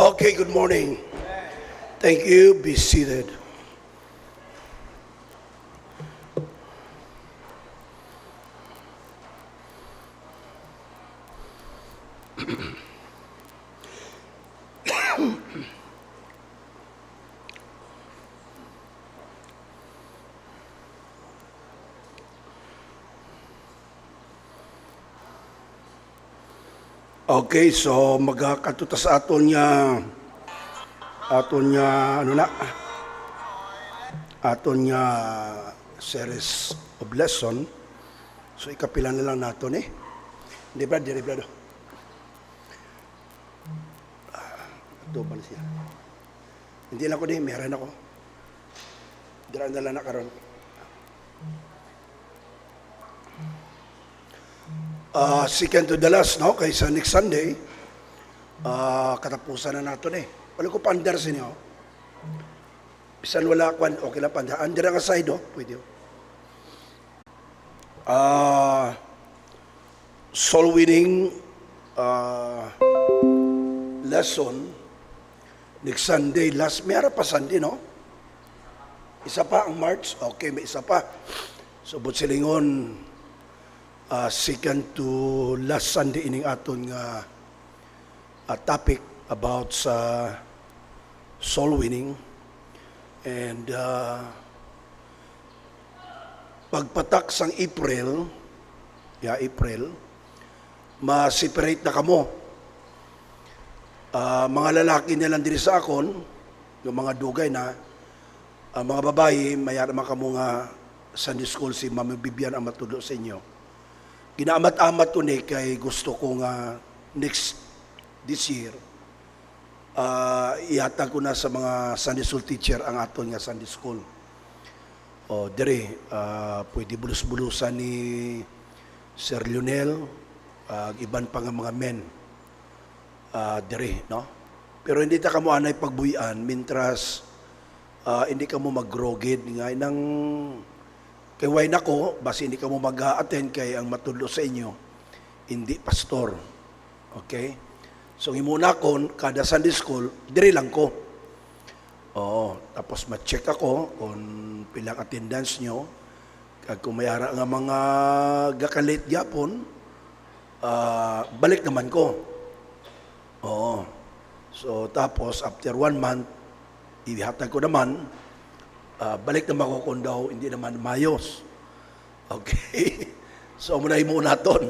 Okay, good morning. Thank you. Be seated. Okay, so magkakatuta sa aton niya ano na aton niya series of lesson. So ikapila na lang nato ni. Di ba, di ba? Ito ba siya? Hindi lang ko di, meron ako. Dira na lang na karon. Second to the last, no? Kaysa next Sunday, katapusan na nato ni. Wala ko pandar sa inyo. Bisan wala kwan, okay lang pandar. Under ang aside, oh, pwede. Soul winning lesson next Sunday. Mayroon pa Sunday, no? Isa pa ang March. Okay, may isa pa. So, silingon, second to last Sunday ining aton nga topic about sa soul winning. And pagpatak sang April, ma-separate na kamo. Mga lalaki na lang diri sa akon, yung mga dugay na, mga babae, mayara man kamo nga Sunday school si Ma'am Bibian ang matudo sa inyo. Ginaamat-amat to ni kay gusto ko nga this year, ihatag ko na sa mga Sunday school teacher ang aton nga Sunday school. O dire, pwede bulus-bulusan ni Sir Lionel, iban pa nga mga men dire, no? Pero hindi ta kamo anay pagbuyan mintras hindi ka mo mag-grogid nga nang kay way nako basi hindi ka mo mag-attend kay ang matudlo sa inyo hindi pastor. Okay? So himuna kon kada Sunday school dire lang ko. Oo, tapos ma-check ako kung pilang attendance nyo. Kag kung mayara nga mga gakalit gyapon, balik naman ko. Oo. So tapos after 1 month, ihatag ko naman, balik naman ko kung daw hindi naman mayos. Okay? So muna naton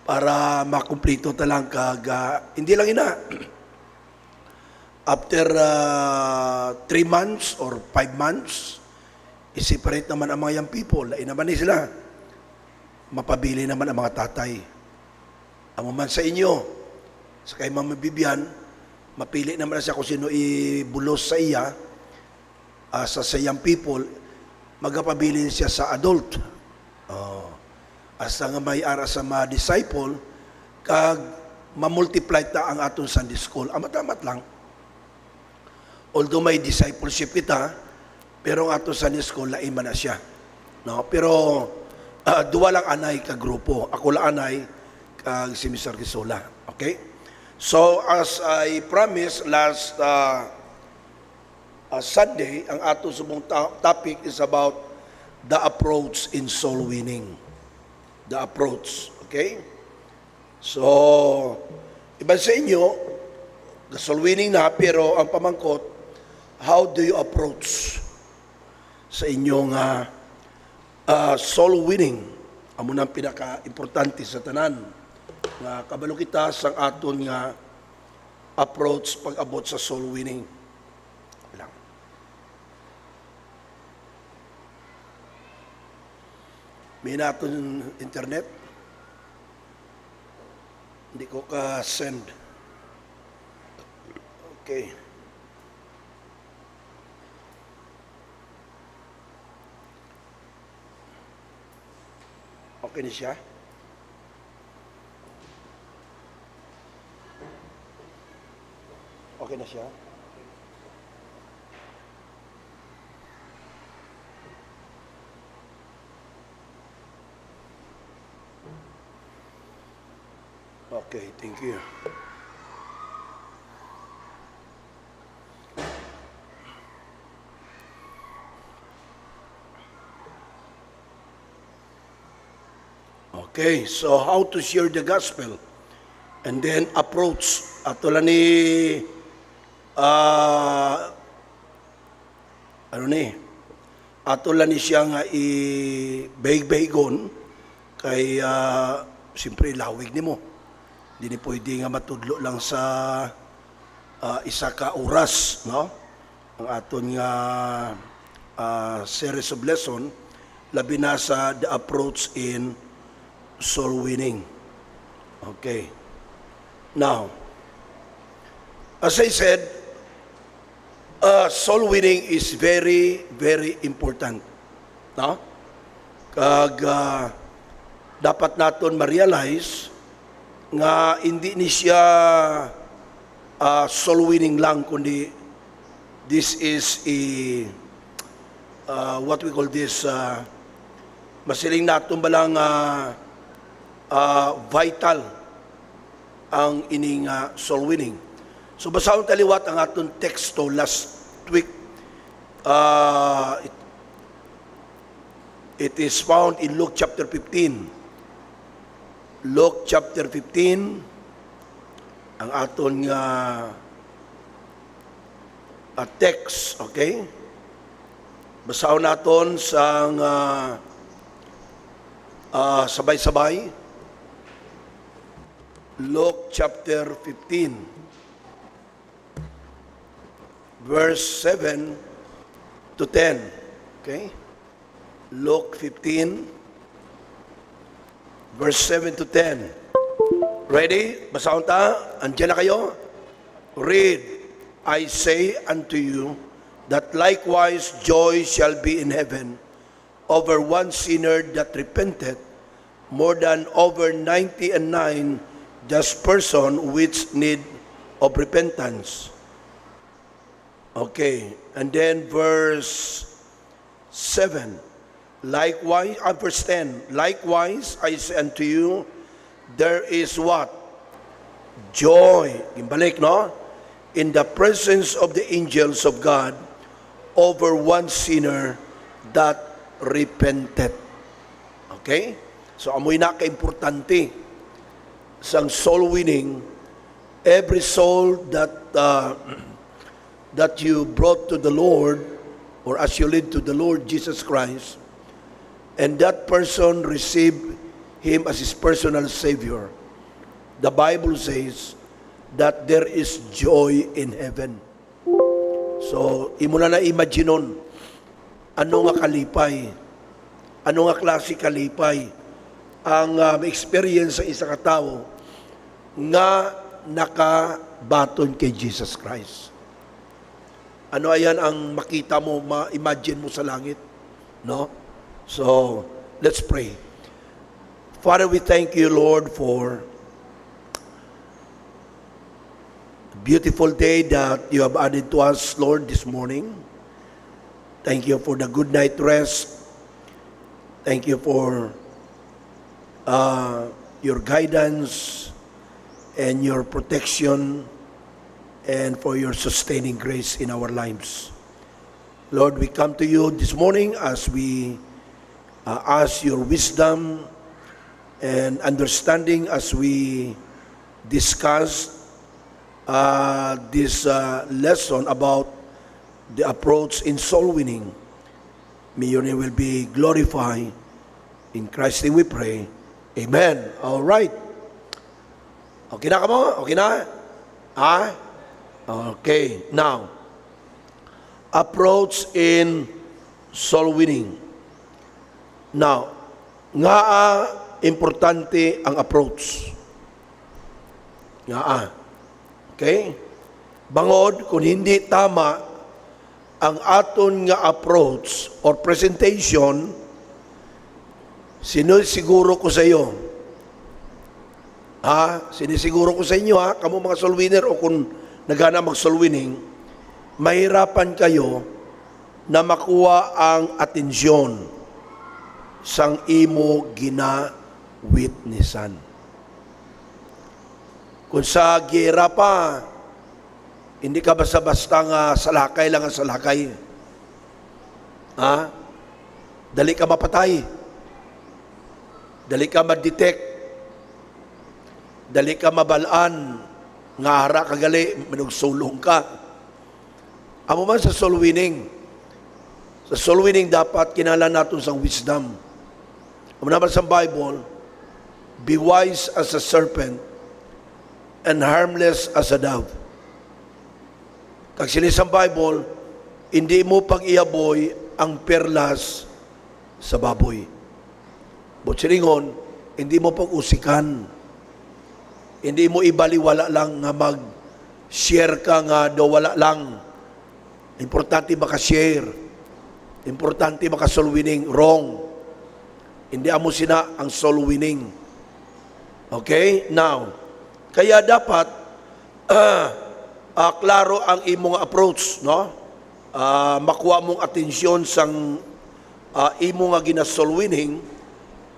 para makumplito talang kag hindi lang ina. After 3 months or 5 months, i-separate naman ang mga young people. Lain naman sila. Mapabili naman ang mga tatay. Ang man sa inyo, sa kay Ma'am Bibian, mapili naman siya kung sino ibulos sa iya, sa young people, magpabili siya sa adult. Asa nga may ara sa mga disciple, kag mamultiply ta ang aton Sunday school. Amat-amat lang. Although may discipleship kita, pero ang aton Sunday school, lain man na siya. No? Pero, duwa lang anay ka grupo. Ako lang anay kag si Mr. Gisola. Okay? So, as I promised last Sunday, ang ato subong topic is about the approach in soul winning. The approach. Okay? So, iba sa inyo, the soul winning na, pero ang pamangkot, how do you approach sa inyong soul winning? Amo nang pinaka-importante sa tanan nga kabalo kita sa aton nga approach pag-abot sa soul winning. Lang. May naton internet. Hindi ko ka-send. Okay. Okay na siya? Okay na siya? Okay, thank you. Okay, so how to share the gospel? And then approach. Ato lang ni, ano ni, ato lang ni siya nga i-bayg-baygon kay, siyempre, lawig ni mo. Hindi ni pwede nga matudlo lang sa isa ka oras, no? Ang aton nga series of lesson, labi na sa the approach in soul winning. Okay. Now, as I said, soul winning is very, very important. No? Kag dapat naton ma-realize nga hindi ni siya soul winning lang, kundi this is what we call this, masiling naton balang vital ang ining soul winning. So basahon taliwat ang aton teksto last week. It is found in Luke chapter 15. Luke chapter 15 ang aton nga text, okay? Basahon naton sa sabay-sabay. Luke chapter 15, verse 7 to 10. Okay? Luke 15, verse 7 to 10. Ready? Basahon ta? Andiyan na kayo? Read. I say unto you that likewise joy shall be in heaven over one sinner that repenteth, more than over 99 just person which need of repentance. Okay, and then verse 7. Likewise, verse 10. Likewise, I say unto you, there is what? Joy. Gimbalik, no? In the presence of the angels of God over one sinner that repented. Okay? So, amoy na ka-importante sang soul winning. Every soul that that you brought to the Lord, or as you lead to the Lord Jesus Christ, and that person received Him as his personal Savior, the Bible says that there is joy in heaven. So, imo na imagine nun, ano nga kalipay, ano nga klase kalipay ang experience sa isa ka tao nga nakabaton kay Jesus Christ. Ano ayan ang makita mo, ma-imagine mo sa langit? No? So, let's pray. Father, we thank you, Lord, for a beautiful day that you have added to us, Lord, this morning. Thank you for the good night rest. Thank you for your guidance and your protection and for your sustaining grace in our lives. Lord, we come to you this morning as we ask your wisdom and understanding as we discuss this lesson about the approach in soul winning. May your name will be glorified. In Christ's name we pray. Amen. All right. Okay na ka mo? Okay na? Ha? Okay. Now, approach in soul winning. Now, nga importante ang approach. Nga okay? Bangod, kung hindi tama ang aton nga approach or presentation, sinisiguro ko sa iyo, sinisiguro ko sa inyo, kamo mga soul winner o kung nagana mag soul winning, mahirapan kayo na makuha ang atensyon sang imo gina-witnessan. Kung sa gira pa, hindi ka basta-basta nga salakay lang ang salakay. Dali ka mapatay. dali ka ma-detect, dali ka mabalaan, nga hara kagali, manugsulong ka. Amo man sa soul winning. Sa soul winning dapat kinahanglan natin sa wisdom. Amo naman sa Bible, be wise as a serpent and harmless as a dove. Kag sini sa Bible, hindi mo pag-iaboy ang perlas sa baboy. But siningon, hindi mo pag-usikan. Hindi mo ibaliwala lang nga mag-share ka nga do wala lang. Importante maka-share. Importante maka-soul winning. Wrong. Hindi amo sina ang soul winning. Okay? Now, kaya dapat klaro ang imong approach, no? Makuha mong atensyon sang imo nga gina-soul winning,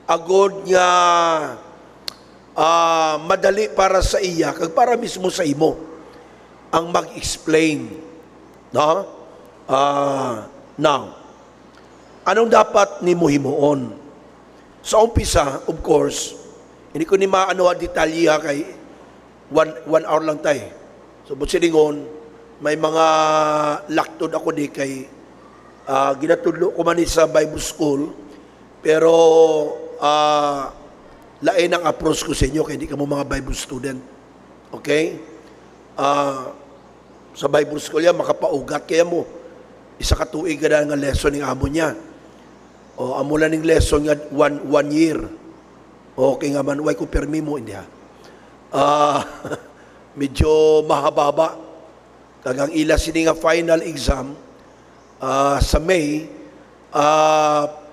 agod nga madali para sa iya, kag para mismo sa imo ang mag-explain. No? Now, anong dapat ni mo himuon? Sa umpisa, of course, hindi ko ni maano detalye kay one hour lang tayo. So, but siningon, may mga laktod ako di kay ginatudlo ko man sa Bible School, pero lain ang approach ko sa inyo kaya hindi ka mo mga Bible student. Okay? Sa Bible School yan, makapaugat kaya mo. Isa ka tuig ka na nga lesson ng amo niya. O amo lang ng lesson nga one year. Okay nga man, why ko permi mo? Hindi ha. Medyo mahaba-haba. Kagang ila sini nga final exam sa May,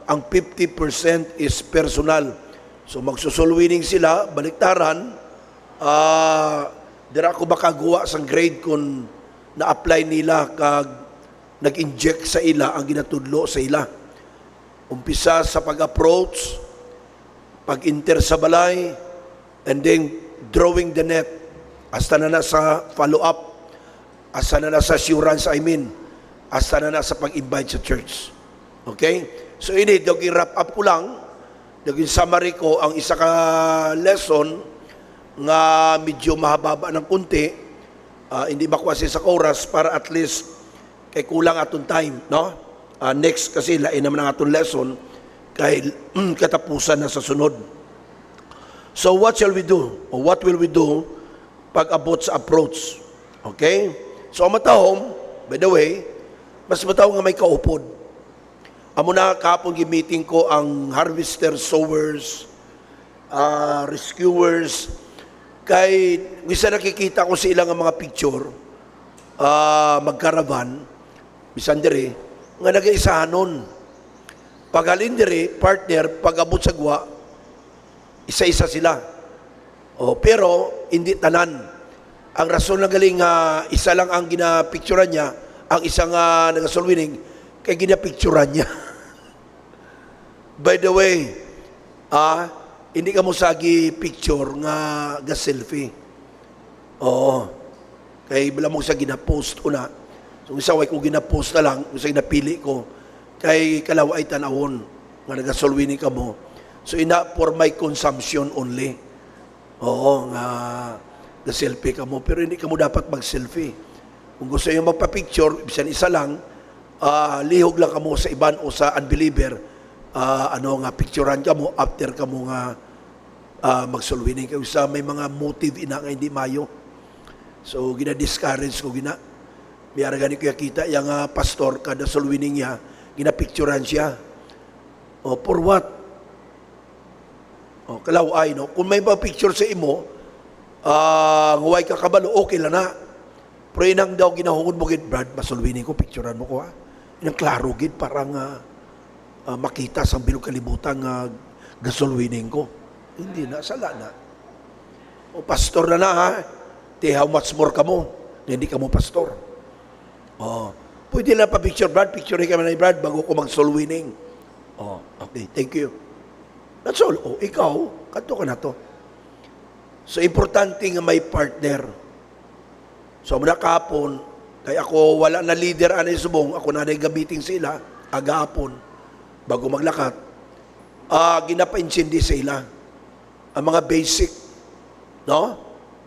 ang 50% is personal. So magsusul winning sila, baliktaran, dira ko makagawa sang grade kung na-apply nila kag nag-inject sa ila ang ginatudlo sa ila. Umpisa sa pag-approach, pag-enter sa balay, and then drawing the net, hasta na sa follow-up, hasta na sa assurance, hasta na sa pag-invite sa church. Okay? So ini, daging wrap up ko lang, daging summary ko, ang isa ka lesson nga medyo mahababa ng kunti, hindi makuha sa oras para at least kay kulang atong time, no? Next kasi lain naman ang atong lesson kay katapusan na sa sunod. So what shall we do? Or what will we do pag abot sa approach? Okay? So ang matahom, by the way, mas matahom nga may kaupod. Amo na kapon gi-meeting ko ang harvester, sowers, rescuers, kay bisa nakikita ko sa ilang mga picture, magkaravan, bisan dire, nga nag-aisahanon. Pag halin dire, partner, pag abot sa gwa, isa-isa sila. Pero, hindi tanan. Ang rason na galing, isa lang ang ginapicturan niya, ang isang nag-solwining, kay ginapicturan niya. By the way, hindi ka mo sagi picture nga ga-selfie. Oo. Kay bila mo sa gina-post una. So isa way ko gina-post na lang, isa ginapili ko. Kay kalaw ay tanawon nga nagasolwini ka mo. So ina for my consumption only. Oo, nga ga-selfie ka mo. Pero hindi ka mo dapat mag-selfie. Kung gusto nyo magpa-picture, bisan isa lang, lihog lang ka mo sa iban o sa unbeliever, nga picturean ka mo, after ka mo nga magsulwining kayo sa may mga motive ina nga hindi mayo. So gina-discourage ko biyara gani ko kita yung pastor kada sulwining niya gina-picturean siya. For what? Kalaw ay no, kung may picture sa imo huwag ka kabalo, okay lang na. Pero inang daw ginahungod mo gid, Brad, masulwining ko, picturean mo ko inang klaro gid parang makita sa bilog kalibutan nga gasolwining ko. Hindi na, sala na. Pastor na how much more ka mo? Hindi ka mo pastor. Pwede lang pa-picture, Brad. Picture ka man na, Brad, bago ko mag-soul winning. Okay, thank you. That's all. Ikaw, kanto ka na to. So, importante nga may partner. So, muna kahapon, kaya ako wala na leader anay subong, ako na gamitin sila, agahapon, bago maglakat, ginapaintindi sa ila. Ang mga basic, no?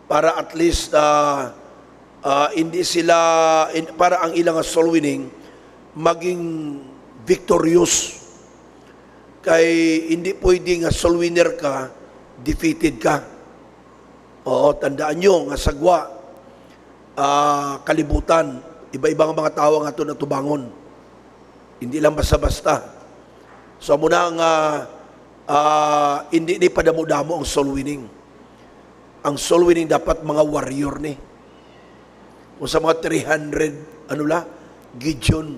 Para at least hindi sila, para ang ilang soul winning maging victorious. Kay hindi pwede nga soul winner ka, defeated ka. Oo, tandaan nyo, nga sagwa, kalibutan, iba-ibang mga tao nga ito na tubangon. Hindi lang basta-basta. So muna nga, hindi padamo-damo ang soul winning. Ang soul winning dapat mga warrior ni. Kung sa mga 300, Gideon.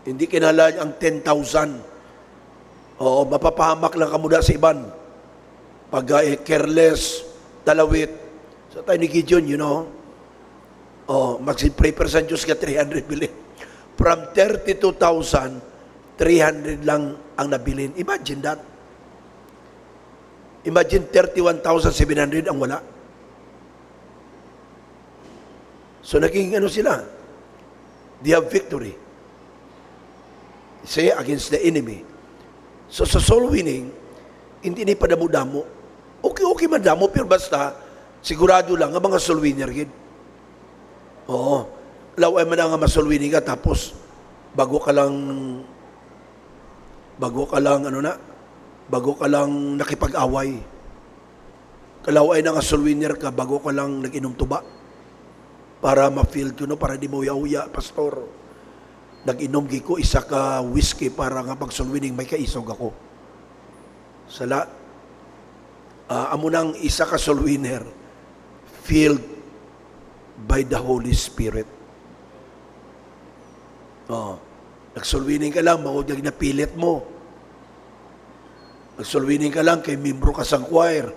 Hindi kinala ang 10,000. Oo, mapapahamak lang kamuda sa iban. Pag careless, talawit. So tayo ni Gideon, mag-pray per San Diyos ka 300 bilhin. From 32,000, 300 lang ang nabilin. Imagine that. Imagine 31,700 ang wala. So naging sila? They have victory. Say against the enemy. So sa soul winning, hindi ni padamo-damo. Okay madamo, pero basta sigurado lang ang mga soul winner gid. Oo. Laway man nga ma-soul winning ka tapos bago ka lang nakipag-away. Kalaway na nga soul winner ka bago ka lang nag-inom tuba. Para ma-feel ko, para di mo uya, pastor. Nag-inom ko isa ka whiskey para nga pag soul winning may kaisog ako. Sala, amo nang isa ka soul winner filled by the Holy Spirit. Nag-soul winning ka lang, mahuwag napilit mo. Nag-soul winning ka lang, kay membro ka sa choir.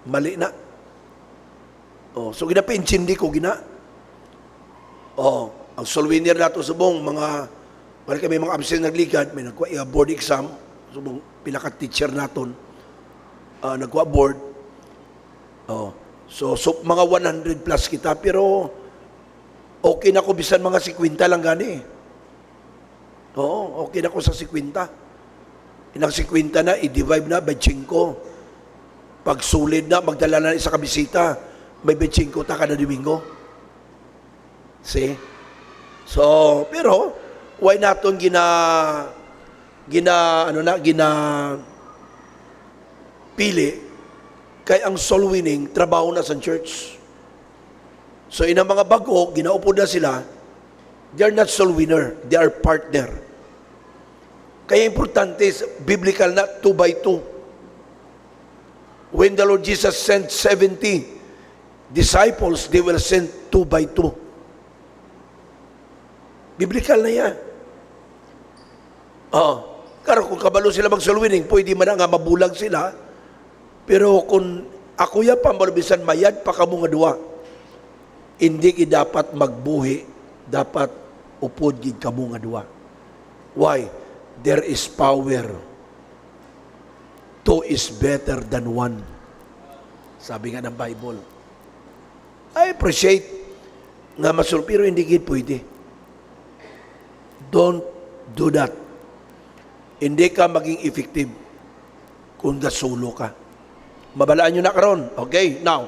Mali na. So ginapinchindi ko, ang soul winner nato subong, wala kami mga absent nagligad, may nagkuha board exam, subong pinaka-teacher naton, nagkuha board. So mga 100 plus kita, pero okay na ko bisan mga 50 lang gani. Okay na ko sa 50. Inang 50 na, i-divide na by 5. Pag sulit na, magdala na isa ka bisita, may 25 ta kada Domingo. See? So, pero why naton pili kay ang soul winning trabaho na sa church. So inang mga bago, ginaupo na sila, they are not soul winner, they are partner. Kaya importante, biblical na 2 by 2. When the Lord Jesus sent 70 disciples, they will send 2 by 2. Biblical na yan. Karo kung kabalo sila mag-soul winning, pwede man nga mabulag sila. Pero kung ako ya pa, malubisan mayad pa kamo nga duwa, hindi ki dapat magbuhi, dapat upod gid kamo nga duwa. Why? There is power. 2 is better than 1. Sabi nga ng Bible. I appreciate nga masul, pero hindi gid pwede. Don't do that. Hindi ka maging effective kung gasulo ka. Mabalaan nyo na karon. Okay, now.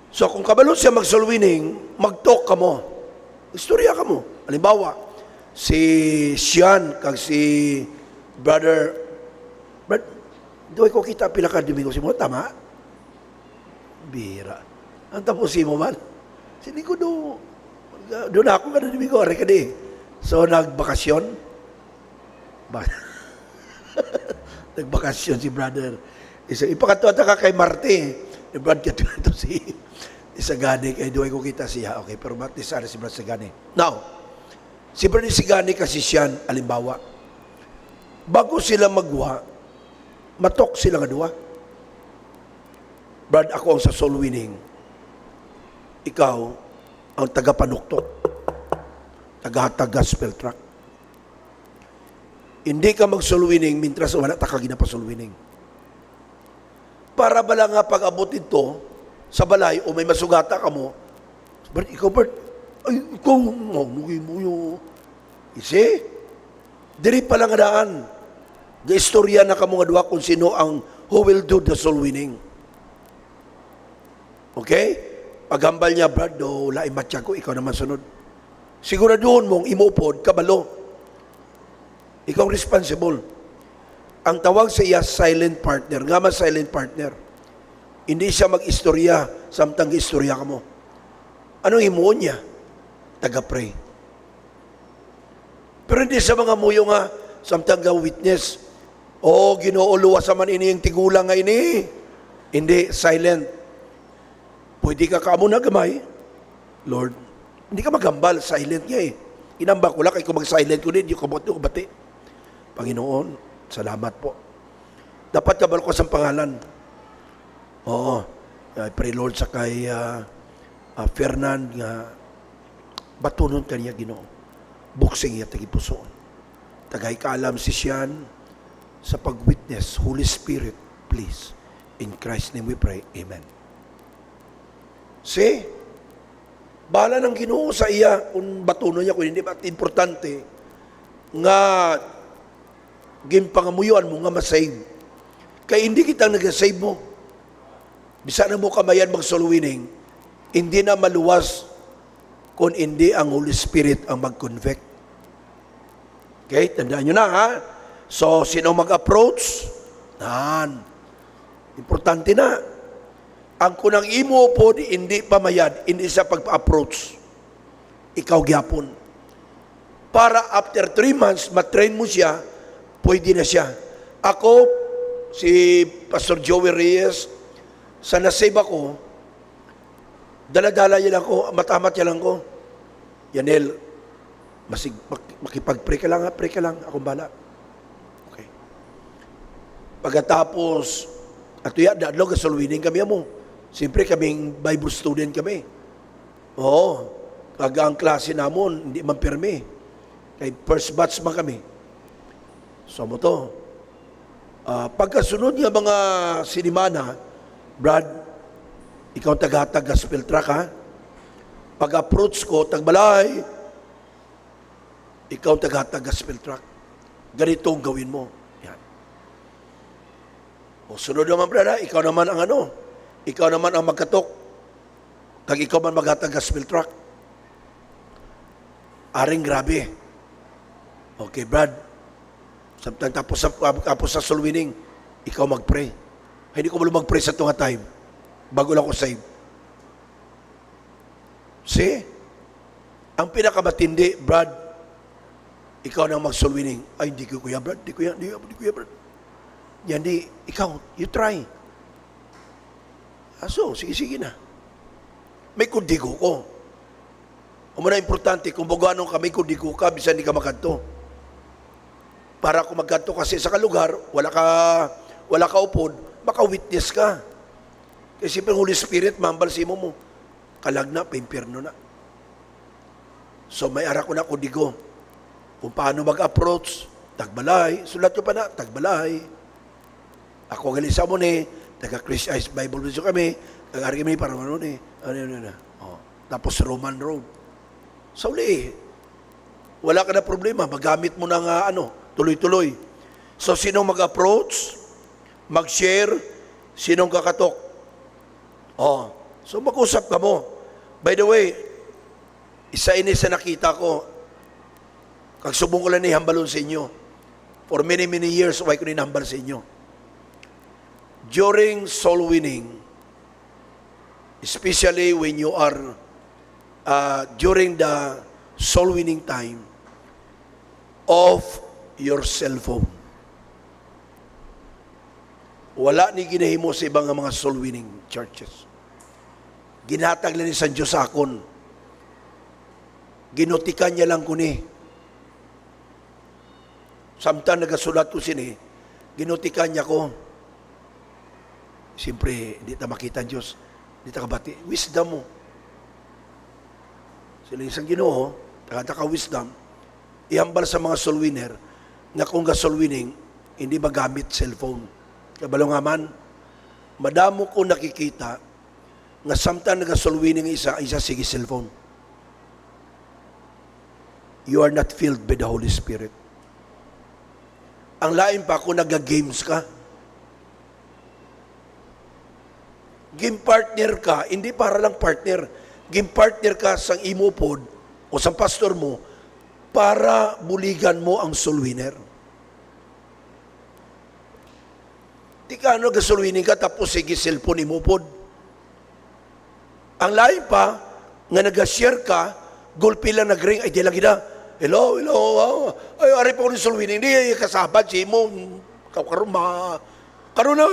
So kung kabalo siya mag-soul winning, mag-talk ka mo. Istorya ka mo. Halimbawa, si Sian kag si brother doy ko kita pila ka Domingo si mo, tama? Bira. Ang tapos mo man. Sini ko doon ako kada Domingo, ari ka di. So nagbakasyon. Nagbakasyon si brother. Ipakatuwa ka kay Marte. Brad ka ito si Sagani, kay doy ko kita siya. Okay, pero Marte sana si Brad Sagani. Now, si Brad Sagani kasi siyan, alimbawa, bago sila magwa, matok sila nga duwa. Brad, ako ang sa soul winning. Ikaw, ang taga-panuktot. Taga-hatag gospel track. Hindi ka mag-soul winning, mintras wala ta ka ginapa-soul winning. Para bala nga pag-abot ito, sa balay, o may masugata ka mo, Bert, ikaw, Bert, ay, ikaw, mugay mo yun. Isi? Diri pa lang daan. Gaistorya na kamo nga duha kung sino ang who will do the soul winning. Okay? Paghambal niya, Brad, do, laing matya ko, ikaw naman sunod. Siguraduhon mong imupod, kabalo. Ikaw responsible. Ang tawag sa iya, silent partner. Nga man silent partner. Hindi siya mag-istorya, samtang istorya ka mo. Anong himuon niya? Taga-pray. Pero hindi sa mga muyo nga, samtang ga-witness. O, Ginoo, luwas man ini yung tigulang nga ini. Hindi, silent. Pwede ka kamo na gamay, Lord. Hindi ka magambal, silent niya eh. Inamba ko lang, kay kung mag-silent ko din, yung kabati. Panginoon, salamat po. Dapat kabal ko sa pangalan. Oo. I pray, Lord, sa kay Fernand, nga batunon kaniya, Ginoo. Buksing iya tagipusoon. Tagay kaalam si Sian sa pag-witness. Holy Spirit, please. In Christ's name we pray. Amen. See? Bahala ng Ginoo sa iya kung batuno niya, kung hindi ba importante nga ginpangamuyuan mo nga masave. Kaya hindi kita nag-save mo. Bisa na mo kamayan mag-soul winning, hindi na maluwas kung hindi ang Holy Spirit ang mag-convict. Okay? Tandaan nyo na, ha? So, sino mag-approach? Importante na. Ang kunang imo po, hindi pamayad, hindi sa pag-approach. Ikaw gyapon. Para after 3 months, matrain mo siya, pwede na siya. Ako, si Pastor Joey Reyes, sa nasave ako, dala-dala yan ako, matamat yan lang ko. Yanel, makipag-pray ka lang, ha? Pray ka lang, akong bala. Okay. Pagkatapos, ato yan, dadlo, gasol winning kami mo. Siyempre kaming Bible student kami. Oo. Kaga ang klase namon, hindi man pirmi. Kay first batch man kami. So mo to. Pagkasunod nga mga sinimana, Brad, ikaw taga-tag gospel track, ha? Pag-approach ko, tagbalay, ikaw taga-tag gospel track. Ganito ang gawin mo. Yan. O sunod naman, Brad, ha? Ikaw naman ang ano? Ikaw naman ang magkatok. Kag ikaw man maghatag gospel track. Aring grabe. Okay, Brad. Samtang tapos sa soul winning, ikaw mag-pray. Hindi ko malo mag-pray sa tunga time. Bago lang ko save. See? Ang pinakamatindi, Brad, ikaw nang mag-soul winning. Ay, hindi ko kuya, Brad. Hindi ko ya, Brad. Yan, di. Ikaw, you try. So, sige na. May kundigo ko. Ang muna importante, kung baganong ka, may kundigo ka, bisan di ka makanto. Para kung magkanto kasi sa kalugar, wala ka upod, maka-witness ka. Kasi siyempre, Holy Spirit, mambal si mo. Kalag na, pa-impyerno na. So, may ara ko na kundigo. Kung paano mag-approach, tagbalay. Sulat ko pa na, tagbalay. Ako galisa mo ni, taga-Chris Ice Bible Vision kami, kag-ari kami para manon eh. Ano. Tapos Roman Road. So, wala ka na problema, magamit mo ng tuloy-tuloy. So, sinong mag-approach, mag-share, sinong kakatok. So mag-usap ka mo. By the way, isa ini sa nakita ko, kag subong ko lang ni hambalon sa inyo. For many years, why ko ninambal sa inyo. During soul winning, especially when you are during the soul winning time, off your cell phone. Wala ni ginahimo sa ibang mga soul winning churches. Ginhatag lang ni San Diyos sa akon. Ginutikan niya lang ko ni. Samtang nagasulat ko sini, ginutikan niya ko. Siyempre, hindi ta makita ang Diyos. Hindi ta kabati. Wisdom mo. Sila isang Ginoo, taka wisdom, ihambal sa mga soul winner, na kung ga soul winning, hindi magamit cellphone. Kabalo nga man, madamo ko nakikita, nga samtang naga-soul winning isa sige cellphone. You are not filled by the Holy Spirit. Ang lain pa kung nag-games ka. Game partner ka, hindi para lang partner. Game partner ka sa imo pod o sa pastor mo para buligan mo ang soul winner. Di ka soul winning ka tapos sige cellphone imo pod. Ang lain pa, nga nag-share ka, gulpi lang nag-ring, ay di lang gina, hello, ay ari pa ko ni soul winning, di kasabad si imo, karon na,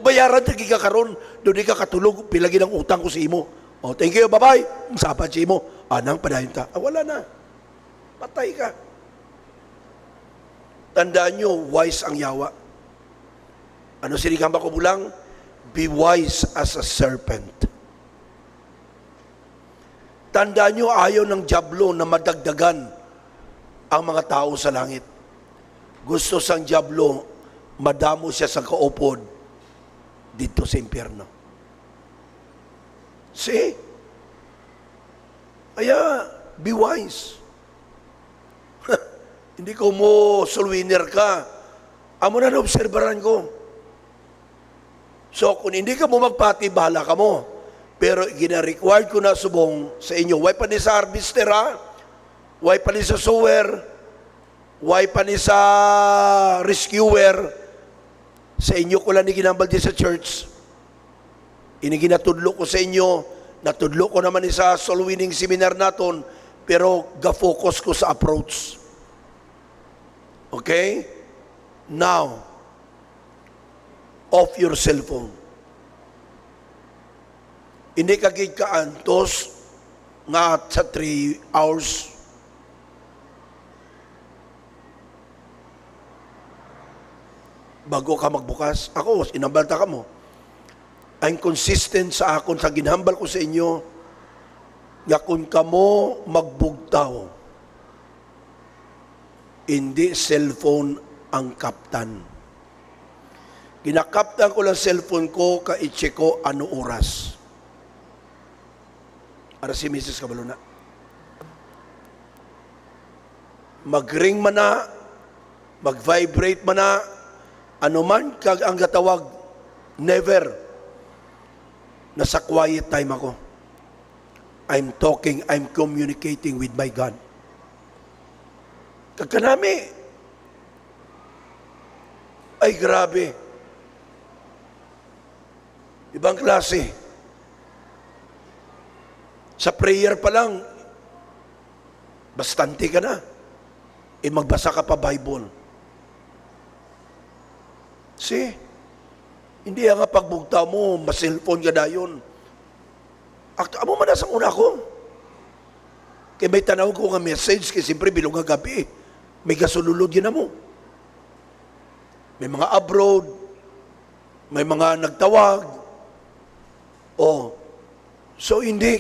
bayaran tagi ka karon, doon di ka katulog, pilagi ng utang ko si imo. Oh, thank you, bye-bye. Sapat si imo, anang padayon ta. Wala na. Patay ka. Tandaan nyo, wise ang yawa. Ano sinikamba ko bulang? Be wise as a serpent. Tandaan nyo, ayaw ng dyablo na madagdagan ang mga tao sa langit. Gusto sang dyablo, madamo siya sa kaupod dito sa impyerno. See? Kaya, be wise. Hindi ko mo soul winner ka. Amo na naobserbaran ko. So, kung hindi ka mo magpati, bahala ka mo. Pero gina-required ko na subong sa inyo. Why pa ni sa harvester ha? Why pa ni sa sower? Why pa ni sa rescuer? Sa inyo ko lang ni ginambal din sa church. Iniginatudlo ko sa inyo. Natudlo ko naman sa soul winning seminar naton. Pero ga-focus ko sa approach. Okay? Now, off your cellphone. Hindi ka kaantos nga sa 3 hours. Bago ka magbukas. Ako, inambalta ka mo. I'm consistent sa akon sa ginhambal ko sa inyo nga kung kamo magbugtaw, hindi cellphone ang kaptan. Ginakaptan ko lang cellphone ko, ka-i-check ko ano oras. Para si Mrs. Cabaluna. Mag-ring man na, mag-vibrate man na, ano man kag ang gatawag, never. Nasa quiet time ako. I'm talking, I'm communicating with my God. Kagkanami, ay grabe. Ibang klase. Sa prayer pa lang, bastante ka na. Magbasa ka pa Bible. See? Hindi nga pagbugta mo, ma-cellphone ka na yun. Amo man sa una ko. Kaya may tanaw ko nga message, kasi siyempre bilong nga gabi. May gasululod yun na mo. May mga abroad, may mga nagtawag. Oh, so hindi,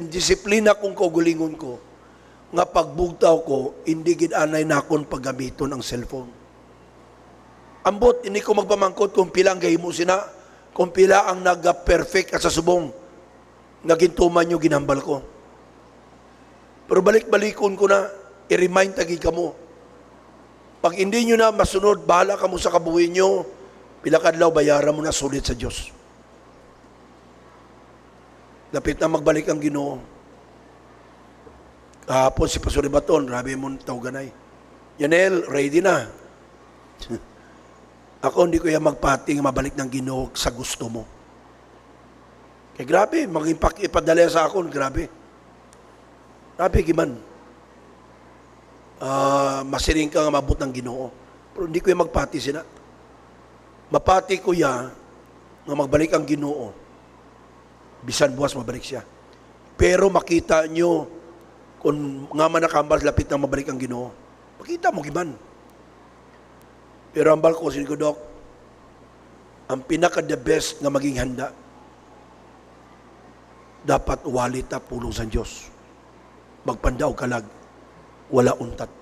disiplina kong kaugulingon ko, nga pagbugtaw ko, hindi ginanay na akong paggamiton ang cellphone. Ambot, hindi ko magpamangkot kung pila ang gahimo sina, kung pila ang nag-perfect at sa subong, nagintuman nyo ginambal ko. Pero balik-balikon ko na, i-remind tagi ka mo. Pag hindi nyo na masunod, bahala ka mo sa kabuhin nyo, pilakadlaw, bayaran mo na sulit sa Diyos. Lapit na magbalik ang Ginoo. Kahapon si Pastor Baton, rabi mo tawganay. Yanel, ready na. Ako hindi ko yan magpating mabalik ng Ginoo sa gusto mo. Kaya grabe, ipadala sa akon, grabe. Grabe, giman. Masiring ka nga mabot ng Ginoo. Pero hindi ko yan magpati sina. Mapati ko yan nga magbalik ang Ginoo. Bisan buwas mabalik siya. Pero makita nyo kung nga man nakambal lapit na mabalik ang Ginoo. Makita mo giman. Pero ang balko sin ko, Dok, ang pinaka-the best na maging handa, dapat walit na pulong sa Diyos. Magpandaw kalag, wala untat.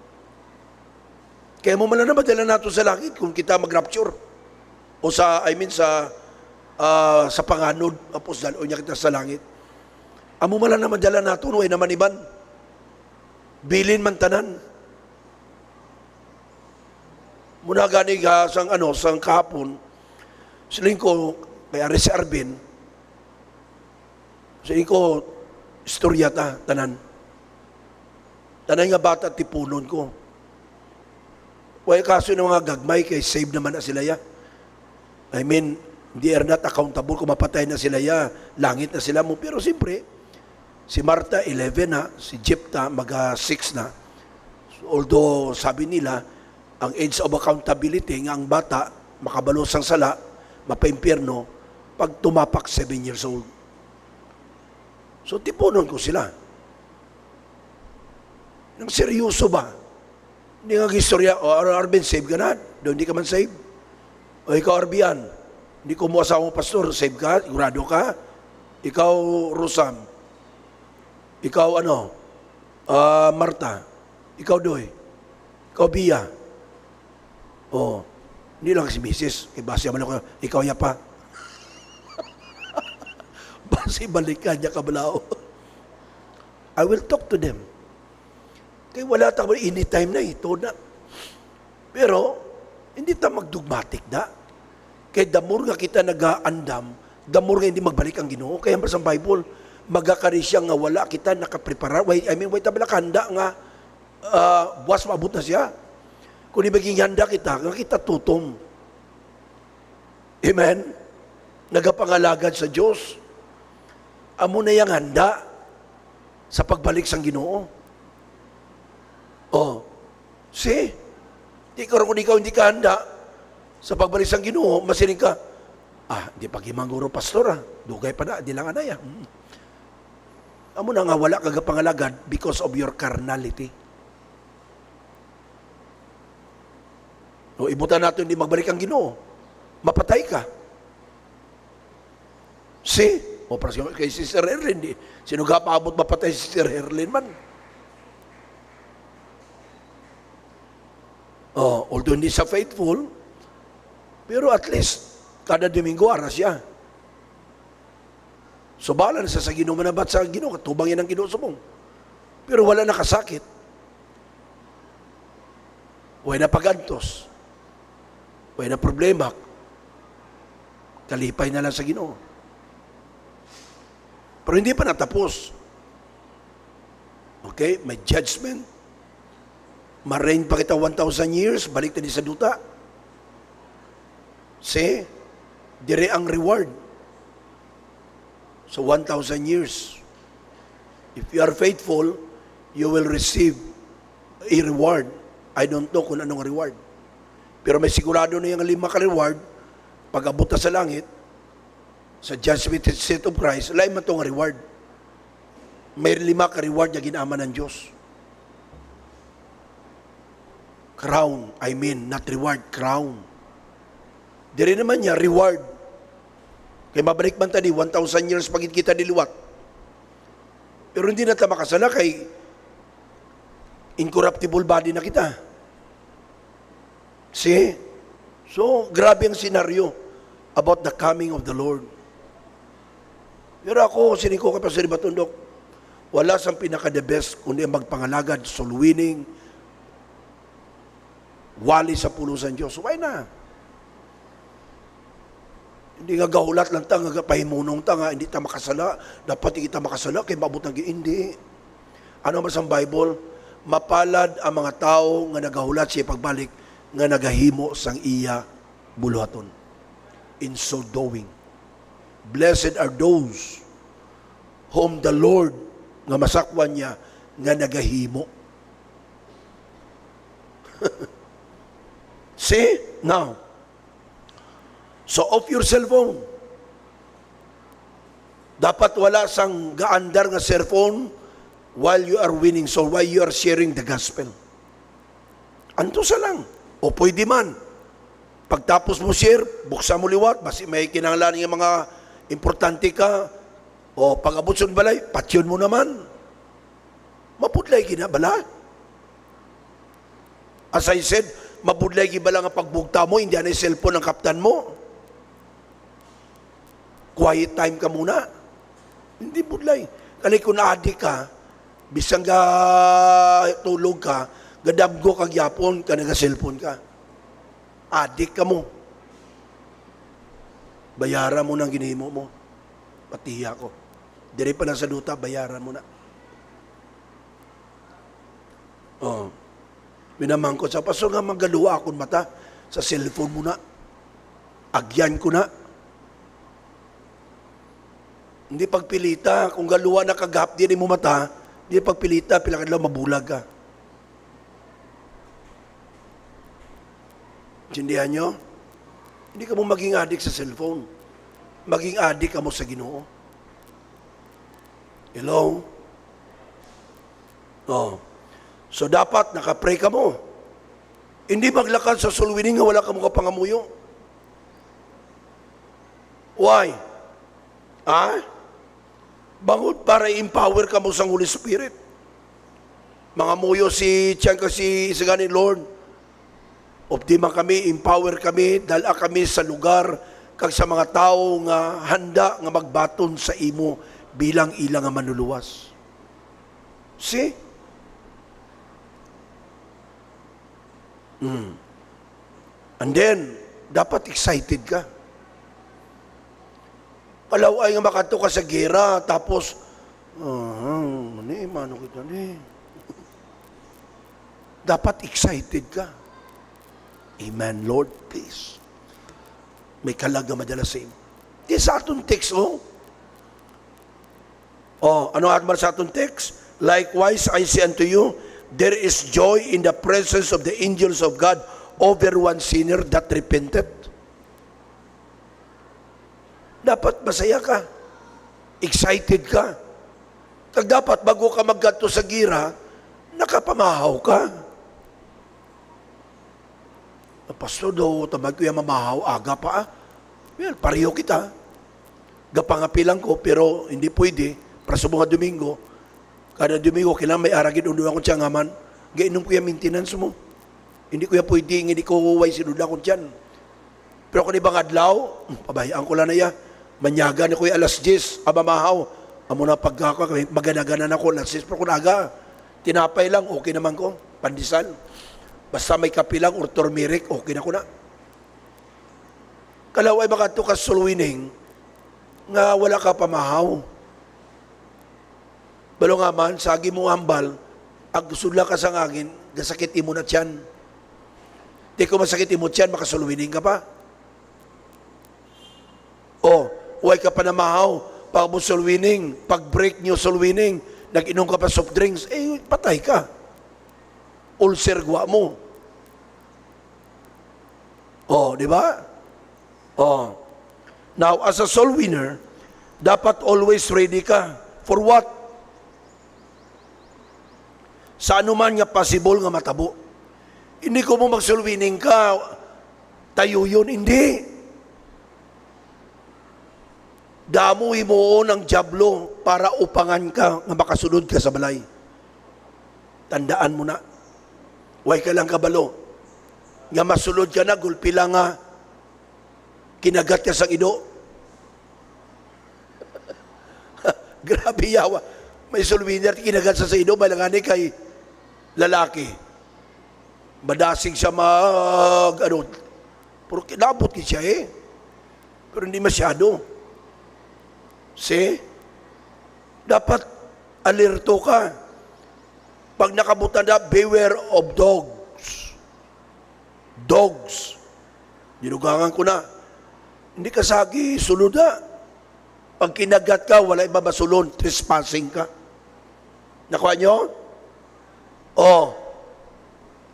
Kaya mo man na madala nato sa langit kung kita mag-rapture. O sa panganod, apos dalo niya kita sa langit. Amo man lang naman dala nato, no, ay naman iban. Bilin man tanan. Muna gani ka sang kahapon, siling ko, kay Aris Arvin, siling ko, istorya tanan. Tanan nga bata tipunon ko. Wala kaso ng mga gagmay, kay save naman na sila ya. I mean, they are not accountable kung mapatay na sila ya, langit na sila mo. Pero siyempre, si Marta 11 na, si Jepta mag-6 na. So, although sabi nila, ang age of accountability nga ang bata, makabalos ang sala, mapaimpyerno, pag tumapak 7 years old. So tipunon ko sila. Nang seryoso ba? Hindi nga gistorya, Arvin, save ka na? Doon hindi ka man save? O ikaw, Arbian, hindi ko mo asawang pastor, save ka? Sigurado ka? Ikaw, Rosam. Ikaw, Marta. Ikaw, Doy. Ikaw, Bia. Oh, hindi lang si Mrs. Base man ako, ikaw ya pa. Base balikan niya kabalao. I will talk to them. Kaya wala tayo anytime na ito na. Pero, hindi tayo magdogmatic na. Kaya damor nga kita nag-aandam, damor nga hindi magbalik ang Ginoo. Kaya sa Bible, magakari siya nga wala kita nakaprepara. Wait tabala kanda nga, buwas maabot na siya. Kung di maging handa kita, nga kita tutom. Amen? Nagapangalagad sa Diyos. Amo na yung handa sa pagbalik sang Ginoo. Oh, see? Kung ikaw hindi ka handa sa pagbalik sang Ginoo, masiling ka, di pagimanguro pastor dugay pa na, di lang anaya. Amo na nga wala kagapangalagad because of your carnality. No, ibutan natin hindi magbalik ang Ginoo. Mapatay ka. See? O para kay Sister Herlin, sino ka paabot mapatay si Sister Herlin man? Although hindi siya faithful, pero at least, kada Domingo, aras siya. So, bala na sa Ginoo manabat sa Ginoo, katubang yan ang Ginoo subong. Pero wala nakasakit. Wala na pagantos. Wala na problema. Kalipay na lang sa Ginoo. Pero hindi pa natapos. Okay? May judgment. Ma-reign pa kita 1,000 years, balik na di sa duta. See? Dire ang reward. So 1,000 years. If you are faithful, you will receive a reward. I don't know kung anong reward. Pero may sigurado na yung 5 ka-reward, pag abot na sa langit, sa judgment seat of Christ, lain man itong reward. May 5 ka-reward na ginama ng Diyos. Crown, not reward, crown. Dire naman niya, reward. Kaya mabalik man tadi, 1,000 years pagit kita diliwat. Pero hindi na tayo makasala kay incorruptible body na kita. See? So, grabe ang senaryo about the coming of the Lord. Pero ako, siniko ka pa sa Ribatundok, wala sang pinaka-the best kundi ang magpangalagad, soul winning, wali sa pulusan Diyos. Why na? Hindi nga gahulat lang ta, nga pahimunong ta nga, hindi ta makasala, dapat kita makasala, kaya mabot ng hindi. Ano ba sa Bible? Mapalad ang mga tao nga nagahulat siya pagbalik, nga nagahimo sang iya buluhaton. In so doing, blessed are those whom the Lord nga masakwan niya nga nagahimo. See? Now, so off your cellphone. Dapat wala sang gaandar nga cellphone while you are winning soul, while you are sharing the gospel. Anto sa lang. O pwede man. Pagtapos mo share, buksan mo liwat, basi may kinanglan ng mga importante ka, o pag-abot sa balay, patyon mo naman. Mapudlay ginabala. As I said, mabudlay gibala nga pagbugta mo, hindi na yung cellphone ng kaptan mo. Quiet time ka muna. Hindi budlay. Kali kung na-addict ka, bisang tulog ka, gadamgo kag yapon ka, naga-cellphone ka. Adik ka mo. Bayaran mo ng ginimo mo. Patiya ko. Dire pa na sa duta, bayaran mo na. Oh. Minamangkot sa paso nga magaluwa akong mata sa cellphone mo na. Agyan ko na. Hindi pagpilita. Kung galuwa na kagap din mo mata, hindi pagpilita, pilakadlaw mabulag ka. Intindihan nyo? Hindi ka mo maging adik sa cellphone. Maging adik ka mo sa Ginoo. Hello? Oh. So dapat nakapray ka mo. Hindi maglakad sa soul winning nga wala ka mo kapangamuyo. Why? Bangod para i-empower ka mo sa Holy Spirit. Mga muyo si Tiyan kasi isagani Lord. Optima kami, empower kami, dala kami sa lugar kag sa mga tao nga handa nga magbaton sa imo bilang ilang nga manluluwas. See? And then, dapat excited ka. Kalaway nga makato ka sa gera, tapos, mano kita ni. Dapat excited ka. Amen, Lord, please. May kalaga madala sa imo. Di sa atong text, oh. Oh, ano atman sa atong text? Likewise, I say unto you, there is joy in the presence of the angels of God over one sinner that repented. Dapat masaya ka. Excited ka. Kag dapat bago ka maggadto sa gira, nakapamahaw ka. Pastor daw, tamad ko yung mamahaw, aga pa Well, pareho kita. Gapangapilang ko, pero hindi pwede. Para sa mga Domingo, kada Domingo, kailangan may aragin unduan ko siya ngaman. Gainom ko yung maintenance mo. Hindi ko yung pwede, hindi ko huway sinuda ko dyan. Pero kung ibang adlaw, pabayaan ko lang na ya. Manyaga na ko yung alas 10, mamahaw. Amo na pagkaka, magana-gana na ko, alas 10, pero kung aga, tinapay lang, okay naman ko, pandesal. Basta may kapilang or turmeric, okay na ko na. Kalaway makato ka soul winning, nga wala ka pamahaw. Balo nga man, sagi mo hambal, agusula ka sa ngangin, gasakit mo na tiyan. Di ko masakit mo tiyan, makasoul winning ka pa. O, huwag ka pa na mahaw, pag mo soul winning, pag break nyo soul winning, nag-inom ka pa soft drinks, patay ka. Ulcer gwa mo. Oh, di ba? Oh. Now, as a soul winner, dapat always ready ka. For what? Sa anuman nga possible nga matabo. Hindi ko mo mag-soul winning ka, tayo yun. Hindi. Damuhi mo ng jablo para upangan ka nga makasunod ka sa balay. Tandaan mo na. Huwag ka lang kabalo. Nga masulod ka na, gulpi lang nga, kinagat ka sa ido. Grabe yawa. May sulwiner, kinagat sa ido, balangani kay lalaki. Badasig siya pero kinabot ki siya Pero hindi masyado. See? Dapat alerto ka. Pag nakabutan na, beware of dogs. Dogs. Dinugangan ko na. Hindi ka sagi, sulod na. Pag kinagat ka, wala ibabasulon, trespassing ka. Nakuha nyo?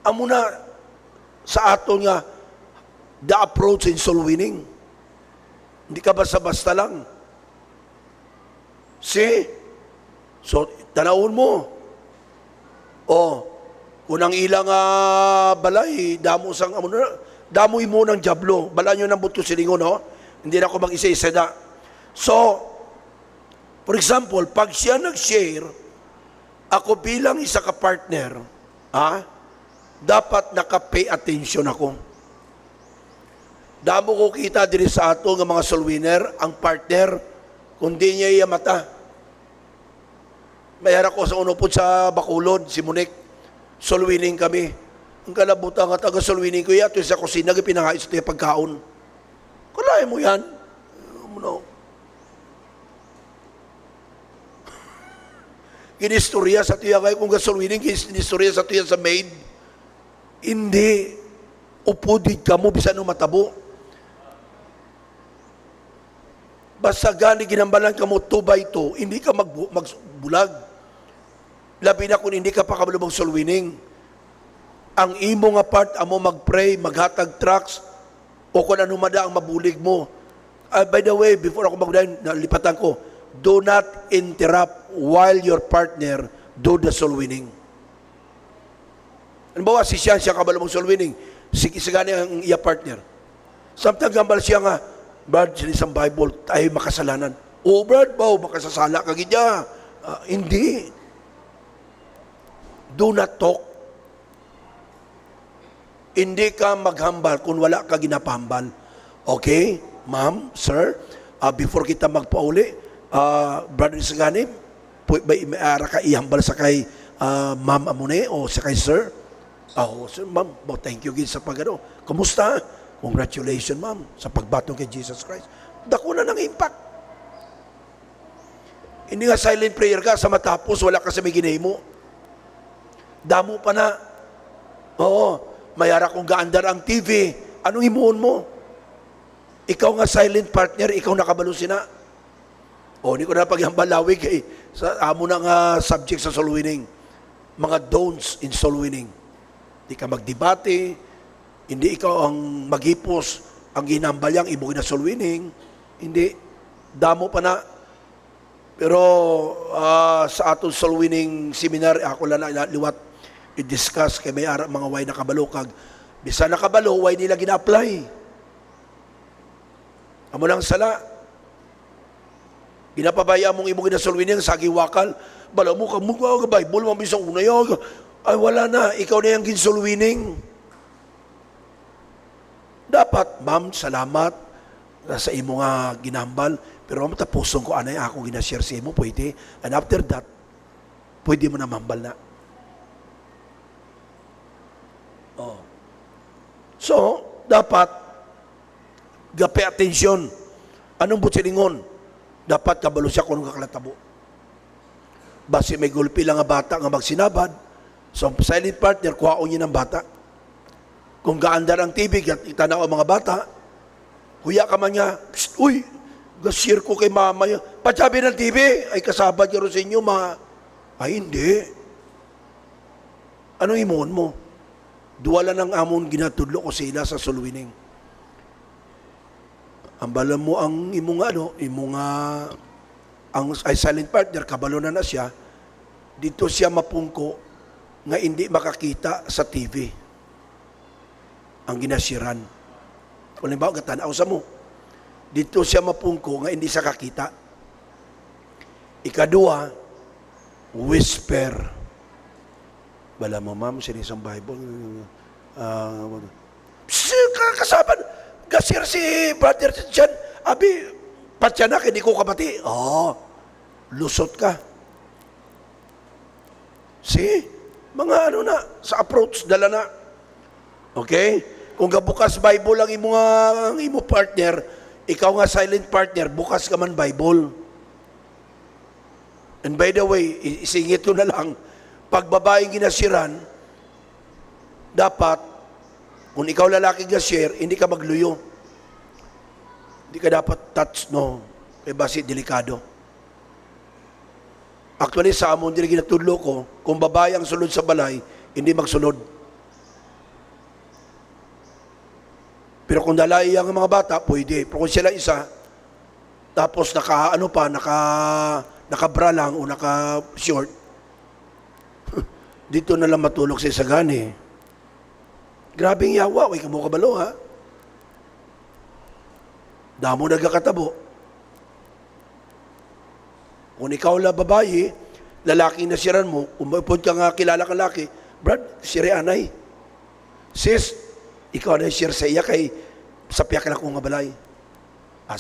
Amo na sa aton nga, the approach in soul winning. Hindi ka basta-basta lang. See? So, tanawon mo. Unang ilang balay, damoy mo ng jablo. Bala nyo ng buto silingon, no? Hindi na ako mag-isa-isa na. So, for example, pag siya nag-share, ako bilang isa ka partner, dapat naka-pay attention ako. Damo ko kita diri sa ato ng mga soul winner, ang partner, kundi niya iya mata. Mayara ko sa uno po sa Bacolod, si Monique. Soul winning kami. Ang kalabutan nga taga-sulwining ko yato sa kusina, pinangayos ito yung pagkaon. Kalahin mo yan. No. Ginistorya sa tuya kayo kung gasolwining, ginistorya sa tuya sa maid. Hindi. Upudid ka mo, bisan nung matabo. Basta gani ginambalan ka mo 2x2, hindi ka magbulag. Labi na kung hindi ka pa kabalo magsolwining. Ang imo nga part, amo mag-pray, maghatag tracks, o kung ano mada ang mabulig mo. By the way, before ako magdahin, nalipatan ko, do not interrupt while your partner do the soul winning. Ano ba, si siya kabalo mong soul winning, sigani ang iya partner. Samtang gambal siya nga, Brad, sinisang Bible, tayo makasalanan. Oh, Brad, makasasala ka gidya. Hindi. Do not talk. Hindi ka maghambal kung wala ka ginapahambal. Okay, ma'am, sir, before kita magpauli, brother Isagani, may ara ka ihambal sa kay ma'am Amune o sa kay sir? Sir, ma'am, thank you sa pagano. Kumusta? Congratulations, ma'am, sa pagbatong kay Jesus Christ. Dako na ng impact. Hindi nga silent prayer ka, sa matapos, wala ka sa may ginay mo. Damo pa na. Oo, mayara kong gaandar ang TV. Anong imuon mo? Ikaw nga silent partner, ikaw nakabalo sina. Hindi ko na paghambalawi kay sa amo na nga subject sa soul winning. Mga don'ts in soul winning. Hindi ka magdebate, hindi ikaw ang maghipos, ang ginambalyang ibugin na soul winning. Hindi. Damo pa na. Pero sa atong soul winning seminar, ako lang na liwat i-discuss kay may mga way nakabalo kag bisa nakabalo, way nila gina-apply. Amo lang sala. Ginapabaya mong ibugin na soul winning, sa giwakal, bala mo ka Bible, mabisang una yun. Ay wala na, ikaw na yung gin-soul winning. Dapat, ma'am, salamat sa imo nga ginambal, pero matapusong ko anay ako ginashare sa imo, pwede. And after that, pwede mo na mambal na. So, dapat, pay attention. Anong butsilingon? Dapat kabalo siya kung kaklatabo. Basi may gulpi lang nga bata nga magsinabad, so silent partner, kuhaon niya ng bata. Kung gaandar ang TV, itanaw ang mga bata, huya ka man niya, uy, gasir ko kay mama niya, patsabi ng TV, ay kasabad niya rin sa inyo, ay hindi. Anong imuon mo? Duwala ng amon ginatudlo ko sila sa soul winning. Ambalan mo ang imong ay silent partner, kabalo na siya, dito siya mapungko nga hindi makakita sa TV. Ang ginasiran. Kung halimbawa, gatanaw sa mo. Dito siya mapungko nga hindi siya kakita. Ikadua, whisper. Bala mo, ma'am, sinisang Bible. Kasaban, gasir si brother dyan. Abi, patyanak, hindi ko kabati. Lusot ka. See? Mga sa approach, dala na. Okay? Kung bukas Bible ang imo partner, ikaw nga silent partner, bukas ka man Bible. And by the way, isingit ko na lang, pag babaeng ginasiran, dapat, kung ikaw lalaki gasir, hindi ka magluyo. Hindi ka dapat touch, no? May basi delikado. Actually, sa amon din ginatudlo ko, kung babae ang sulod sa balay, hindi magsulod. Pero kung dalay ang mga bata, pwede. Pero kung sila isa, tapos naka-bra lang o naka-short, dito na lang matulog sa isagani. Grabing yawa, way kamo kabalo, ha? Damo nagkakatabo. Kung ikaw la babae, lalaki na siran mo, umipod ka nga kilala ka laki, Brad, siri anay. Sis, ikaw na share sa iya kay sapya ka na kong nga balay.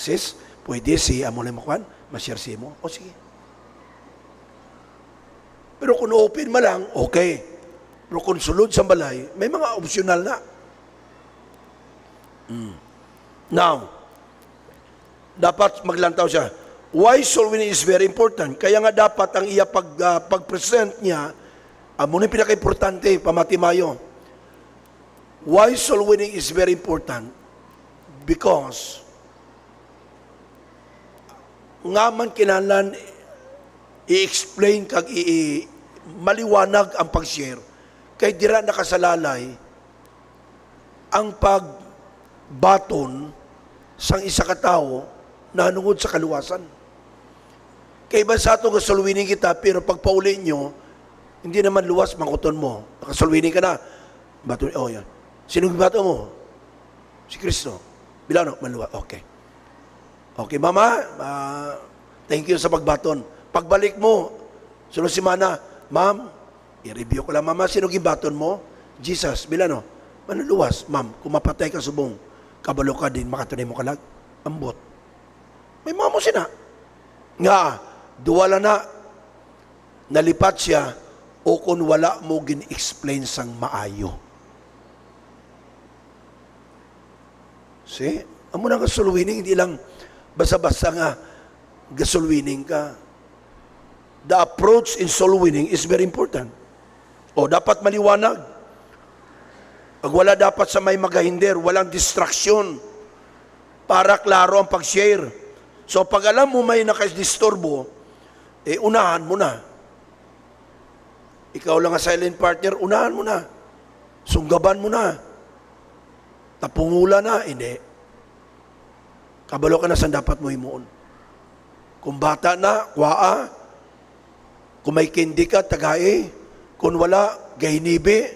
Sis, pwede si amo na makuhan, ma-share si mo. O sige. Pero kung open mo lang, okay. Pero kung sulod sa balay, may mga optional na. Now, dapat maglantaw siya. Why soul winning is very important. Kaya nga dapat ang iya pag-present niya, muna yung pinaka-importante, pamatimayo. Why soul winning is very important? Because nga man kinahanglan i-explain kag maliwanag ang pag-share kay dira nakasalalay ang pagbaton sang isa ka tawo na nungod sa kaluwasan. Kay ba sa ato gasulwining kita pero pag pauli nyo hindi naman luwas mangkuton mo. Nakasulwining ka na. Bato, oh yan. Sinong bato mo? Si Kristo. Bilano, maluwa. Okay. Okay, mama, thank you sa pagbaton. Pagbalik mo, sunod si Mana, ma'am, i-review ko lang, mama, sino gibaton mo? Jesus, bilano, manuluwas, ma'am, kung mapatay ka subong, kabalo ka din, makatunay mo kalag, ambot. May mga mo sina. Nga, duwala na, nalipat siya, o kung wala mo gin-explain sang maayo. See? Amo na gasolwining, hindi lang basa-basa nga gasolwining ka. The approach in soul winning is very important. O dapat maliwanag. Pag wala dapat sa may magahinder, walang distraction para klaro ang pag-share. So pag alam mo may nakadisturbo, unahan mo na. Ikaw lang ang silent partner, unahan mo na. Sunggaban mo na. Tapungula na, hindi. Kabalo ka na sa dapat mo himuon. Kung bata na, kwaa. Kung may kindi ka, tagay. Kung wala, gahinibi.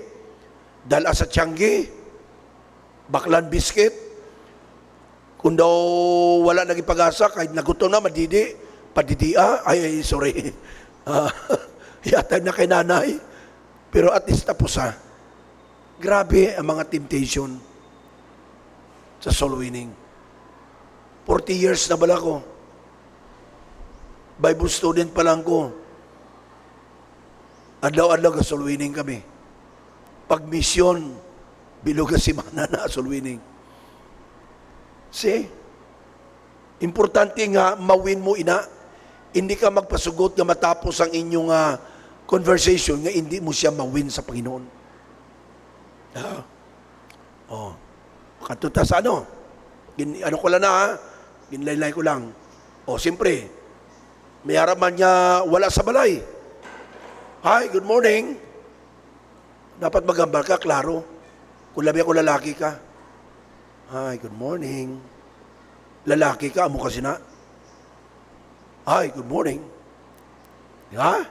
Dala sa tiyanggi. Baklan biscuit. Kung daw wala naging pag-asa, kahit nagutom na, madidi, padidia. Ay, sorry. Yata na kay nanay. Pero at least tapos ha. Grabe ang mga temptation sa soul winning. 40 years na bala ko. Bible student pa lang ko. Adlaw-adlaw ka soul winning kami. Pag mission, bilog ka si Mana na soul winning. See? Importante nga mawin mo ina. Hindi ka magpasugot nga matapos ang inyong conversation nga hindi mo siya mawin sa Panginoon. Katuta sa ano? Ano ko lang na ginlaylay ko lang. Siyempre, may haraman niya wala sa balay. Hi, good morning. Dapat magambal ka, klaro. Kung labi ako lalaki ka. Hi, good morning. Lalaki ka, amo kasi na. Hi, good morning. Ha?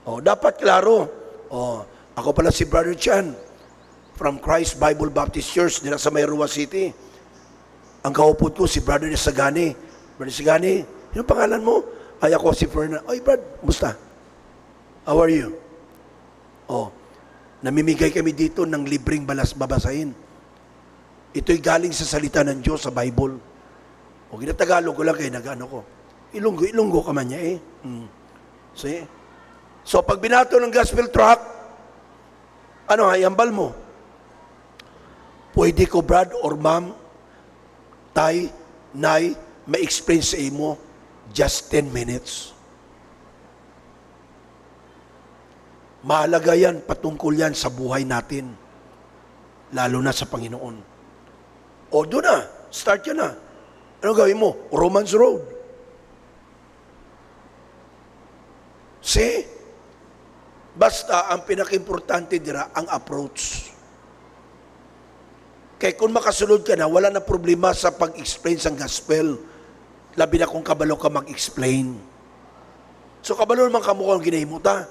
Dapat klaro. Ako pala si Brother Chan from Christ Bible Baptist Church nila sa Mayroa City. Ang kaupod ko si Brother Sagani. Brother Sagani, yung pangalan mo? Ay, ako si Fernand. Ay, Brad, musta? How are you? Namimigay kami dito ng libreng babasahin. Ito'y galing sa salita ng Diyos sa Bible. Ginatagalog ko lang kayo, nag-ano ko. Ilunggo ka man niya See? So, pag binato ng gospel tract, hayambal mo? Pwede ko, Brad or Ma'am, Tay, Nay, ma-explain sa imo just 10 minutes. Mahalaga yan, patungkol yan sa buhay natin, lalo na sa Panginoon. Doon na, start yan na. Ano gawin mo? Romans Road. See? Basta, ang pinaka-importante dira, ang approach. Kaya kung makasunod ka na, wala na problema sa pag-explain sa gospel. Labi na kung kabalo ka mag-explain. So kabalo naman kamukha ang ginahimuta.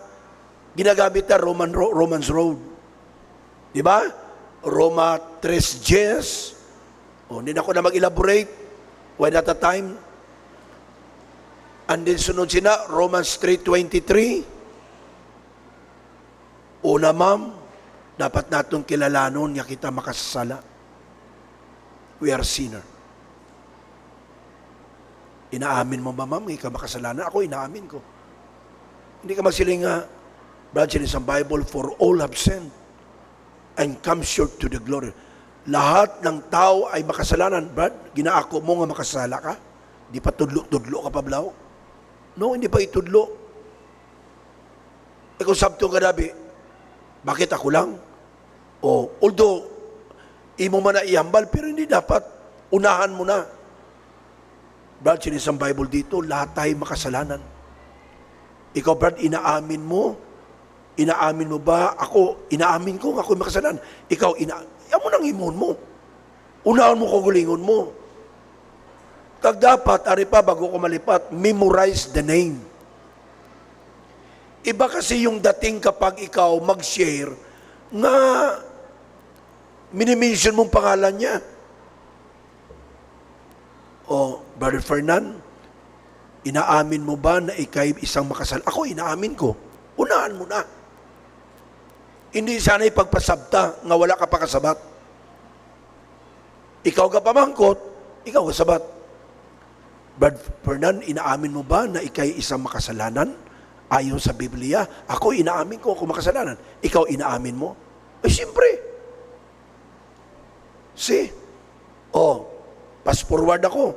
Ginagamit na Romans Road. Di ba? Roma 3:10. Hindi na ako na mag-elaborate. Why not a time? And then sunod sina, Romans 3:23. Una, ma'am, dapat natong kilalanon nga kita makasasala. We are sinner. Inaamin mo ba, ma'am, ikaw makasalanan? Ako, inaamin ko. Hindi ka magsiling Brad, sa Bible, for all have sinned and come short to the glory. Lahat ng tao ay makasalanan. Brad, ginaako mo nga makasala ka? Di pa tudlo ka pa blaw? No, hindi pa itudlo. Kung sabto ka dabi, bakit ako lang? Although, imo man na ihambal, pero hindi dapat. Unahan mo na. Brad, sinisang Bible dito, lahat tayo makasalanan. Ikaw, Brad, inaamin mo ba? Ako, inaamin ko, ako makasalanan. Ikaw, yan mo nang imon mo. Unahan mo kagulingon mo. Kag dapat, ari pa, bago ko malipat, memorize the name. Iba kasi yung dating kapag ikaw mag-share, nga minimension mong pangalan niya. Brother Fernan, inaamin mo ba na ikay isang makasal? Ako, inaamin ko. Unahan mo na. Hindi sana ipagpasabta nga wala ka pa kasabat. Ikaw ka pamangkot, ikaw kasabat. Brother Fernan, inaamin mo ba na ikay isang makasalanan? Ayon sa Biblia, ako inaamin ko kung makasalanan. Ikaw inaamin mo? Ay, siyempre. Pass forward ako.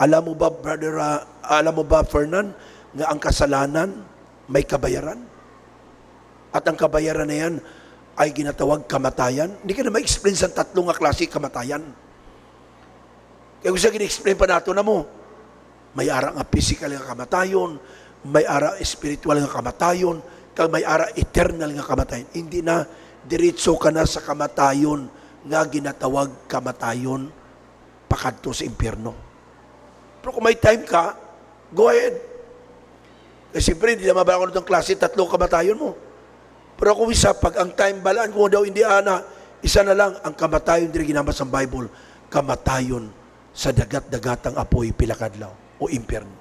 Alam mo ba, Fernan, nga ang kasalanan may kabayaran? At ang kabayaran na yan ay ginatawag kamatayan. Hindi ka na ma-explain sa tatlong klase kamatayan. Kaya kung siya gina-explain pa nato na mo, may ara nga physical nga kamatayon, may ara spiritual nga kamatayon, kag may ara eternal nga kamatayon. Hindi na diretso ka na sa kamatayon nga ginatawag kamatayon pakadto sa impyerno. Pero kung may time ka, go ahead. Kasi siyempre, hindi na mabala ko nitong klase, tatlong kamatayon mo. Pero kung isa, pag ang time balaan, kung daw hindi isa na lang, ang kamatayon din ginamit sa Bible, kamatayon sa dagat-dagatang apoy pilakadlaw o impyerno.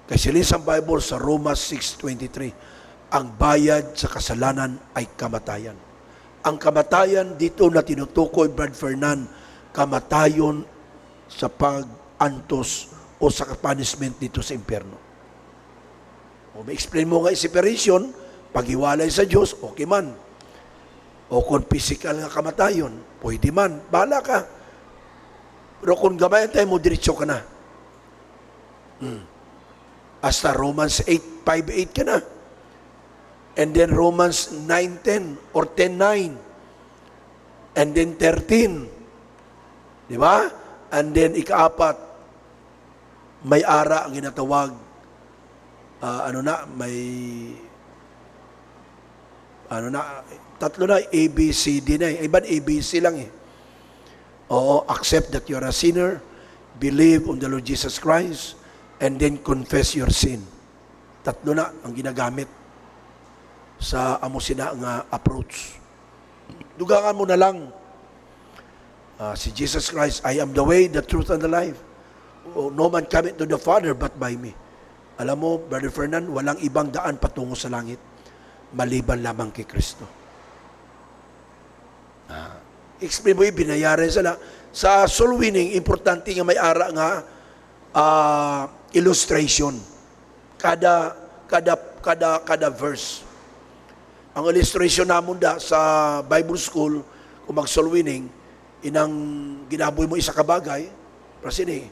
Kasi sa Bible, sa Romans 6:23, ang bayad sa kasalanan ay kamatayan. Ang kamatayan dito na tinutukoy, Brad Fernan, kamatayon sa pag-antos o sa punishment dito sa impyerno. May-explain mo nga separation, paghiwalay sa Diyos, okay man. O kung physical nga kamatayon, pwede man, bahala ka. Pero kung gamayan tayo mo, diretso ka na. Hasta Romans 8:5-8 ka na. And then Romans 9:10 or 10:9. And then 13. Di ba? And then ikaapat, may ara ang ginatawag. Tatlo na, ABCD na eh. Iban ABC lang eh. Accept that you are a sinner, believe on the Lord Jesus Christ, and then confess your sin. Tatlo na ang ginagamit sa amosina nga approach. Dugangan mo na lang, si Jesus Christ, I am the way, the truth, and the life. No man cometh to the Father but by me. Alam mo, Brother Fernan, walang ibang daan patungo sa langit, maliban lamang kay Kristo. Explain mo yung binayaran sila. Sa soul winning, importante nga may ara nga illustration. Kada verse. Ang illustration namon sa Bible school, kung mag-soul winning, inang ginaboy mo isa kabagay, prasini,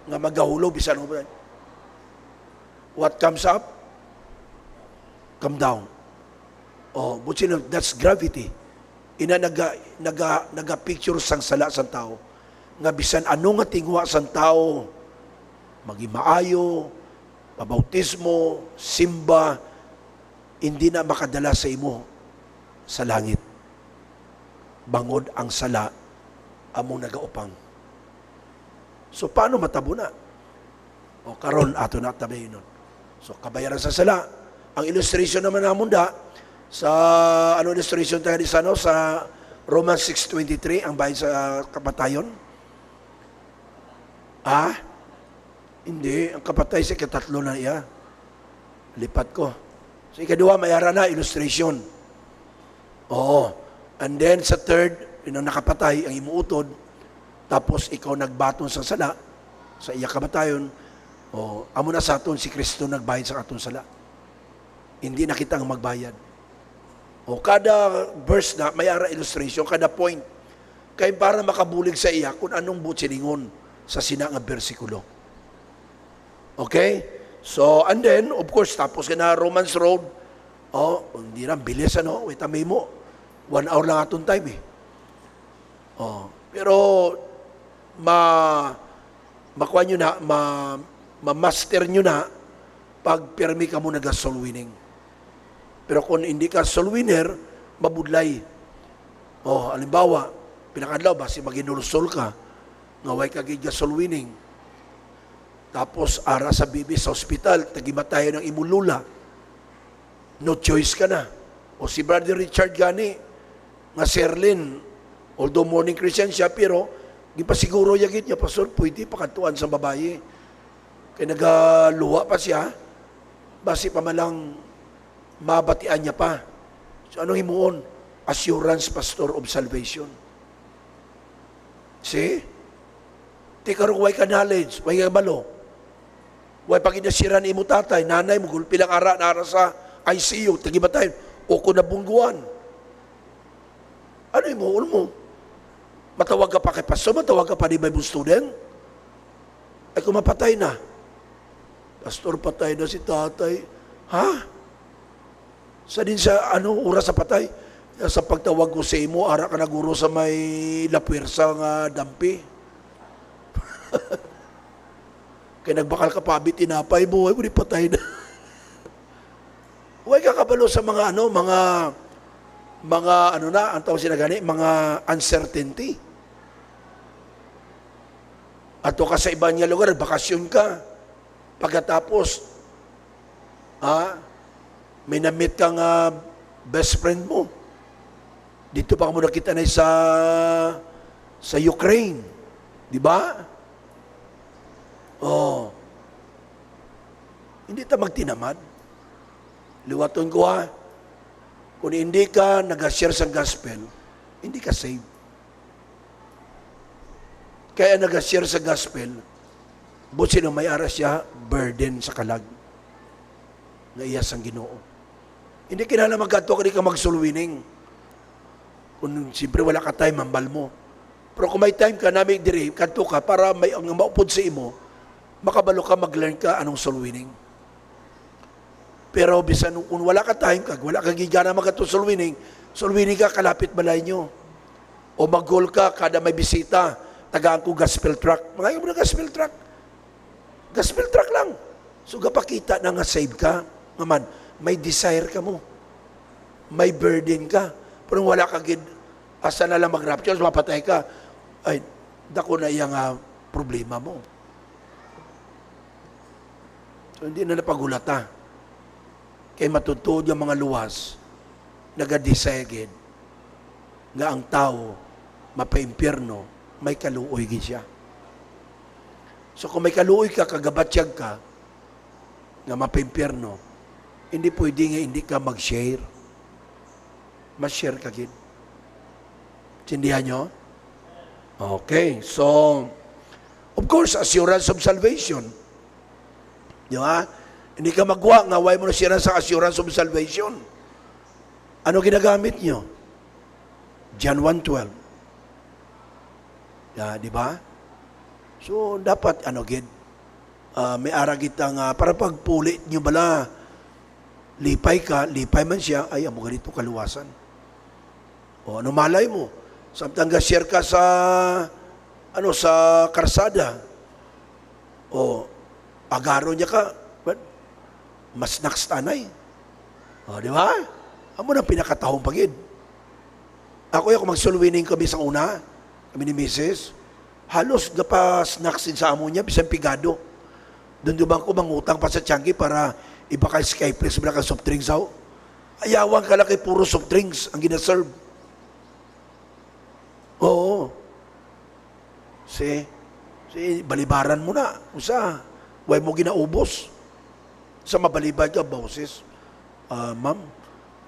nga magahulog, bisan mo ba? What comes up, come down. But that's gravity. Naga-picture sang sala sang tao. Nga bisan ano nga tingwa sang tao, magimaayo, pabautismo, simba, hindi na makadala sa imo sa langit. Bangod ang sala, among nagaupang. So, paano matabo na? Karon ato na tabi nun. So, kabayaran sa sala. Ang illustration naman namon sa illustration tayo sa Romans 6:23, ang bayad sa kapatayon? Hindi. Ang kapatay sa katatlo na iya. Lipat ko. So, ikadua, mayara na, illustration. And then, sa third, yun ang nakapatay, ang imuutod, tapos ikaw nagbaton sa sala, sa iya kamatayon, amo na sa aton, si Kristo nagbayad sa aton sala. hindi na kitang magbayad. O kada verse na may ara illustration, kada point, kay para makabulig sa iya kung anong butsiningon sa sinanga bersikulo. Okay? So, and then, of course, tapos ka na Romans Road, hindi na, bilis wait a mo, 1 hour lang atong time pero, makuha nyo na, ma-master nyo na, pag permi ka mo nag-soul winning. Pero kung hindi ka soul winner, mabudlay. Halimbawa, pinakadlaw, basi mag-inulsol ka, ngaway ka gigya soul winning. Tapos, ara sa bibi sa ospital, tagimatayo ng imulula. No choice ka na. O si Brother Richard gani, nga Serlin, although morning Christian siya, pero di pa siguro yagit niya, Pastor, pwede pakatuan sa babae. Kaya nagaluwa pa siya, basi pa malang mabatian niya pa. So anong himuon? Assurance, Pastor, of salvation. See? Di karong way ka knowledge, way ka balo. Way pag-inasiran imo tatay, nanay mo, gulpilang ara sa ICU, tagibatay, o ko nabungguan. Ano himuon mo? Matawag ka pa kay Pastor, matawag ka pa ni Bible student? Ay kung mapatay na. Pastor, patay na si tatay. Ha? Sa din sa oras sa patay? Sa pagtawag ko sa imo, ara ka naguro sa may lapwersa nga dampi. Kaya nagbakal ka pa, tinapay mo, ay mo patay na. Huwag ka kabalo sa mga ang tawag sila gani, mga uncertainty. Ato ka sa ibang niya lugar, bakasyon ka. Pagkatapos, may na-meet kang best friend mo. Dito pa mo nakita na sa Ukraine. Di ba? Hindi ta magtinamad. Liwaton ko kung hindi ka nag-share sa gospel, hindi ka saved. Kaya nag-share sa gospel, but sino may aras siya, burden sa kalag. Na iyas ang Ginoo. Hindi kinala magkato ka, di ka mag-soul winning. Kung siyempre wala ka time, mambal mo. Pero kung may time ka, namin diri, kanto ka, para may ang maupod sa imo, makabalo ka, mag-learn ka anong soul winning. Pero bisan kung wala ka time, wala ka gigana magkato soul winning ka, kalapit balay nyo. O mag-goal ka, kada may bisita, tagaan ko gospel track. Mga mo na gospel track. Gospel track lang. So, kapakita na nga save ka, naman, may desire ka mo. May burden ka. Pero wala ka asa na lang mag-rapture, mapatay ka. Ay, dako na yung problema mo. So, hindi na napagulata. Kaya matutuod yung mga luwas, nagadesire nga ang tao, mapa-impyerno, may kaluoy gid siya. So kung may kaluoy ka, kagabatyag ka, nga mapa-impyerno, hindi pwede nga hindi ka mag-share. Mas-share ka gid. Tindihan nyo? Okay, so, of course, assurance of salvation. Di ba? Hindi ka magwa, nga why mo na siya sa assurance of salvation. Ano ginagamit nyo? John 1:12. Di ba? So, dapat, may aragit ang, para pagpulit nyo bala, lipay man siya, ay, amo ganito kaluwasan. O, ano malay mo? Samtang share ka sa karsada. O, agaro niya ka, mas nakstanay. O, di ba? Amo nang pinakatahong pagid. Ako mag-soul winning kami sa una, kami ni Mrs. Halos snacks din sa amo niya, bisang pigado. Doon ba ko mangutang pa sa Tianggi para iba kay Skypress, wala ka soft drinks ako. Ayawan ka lang kay puro soft drinks ang ginaserve. Oo. Balibaran mo na. Usa, huwag mo ginaubos. Sa mabalibad ka, boses. Ma'am,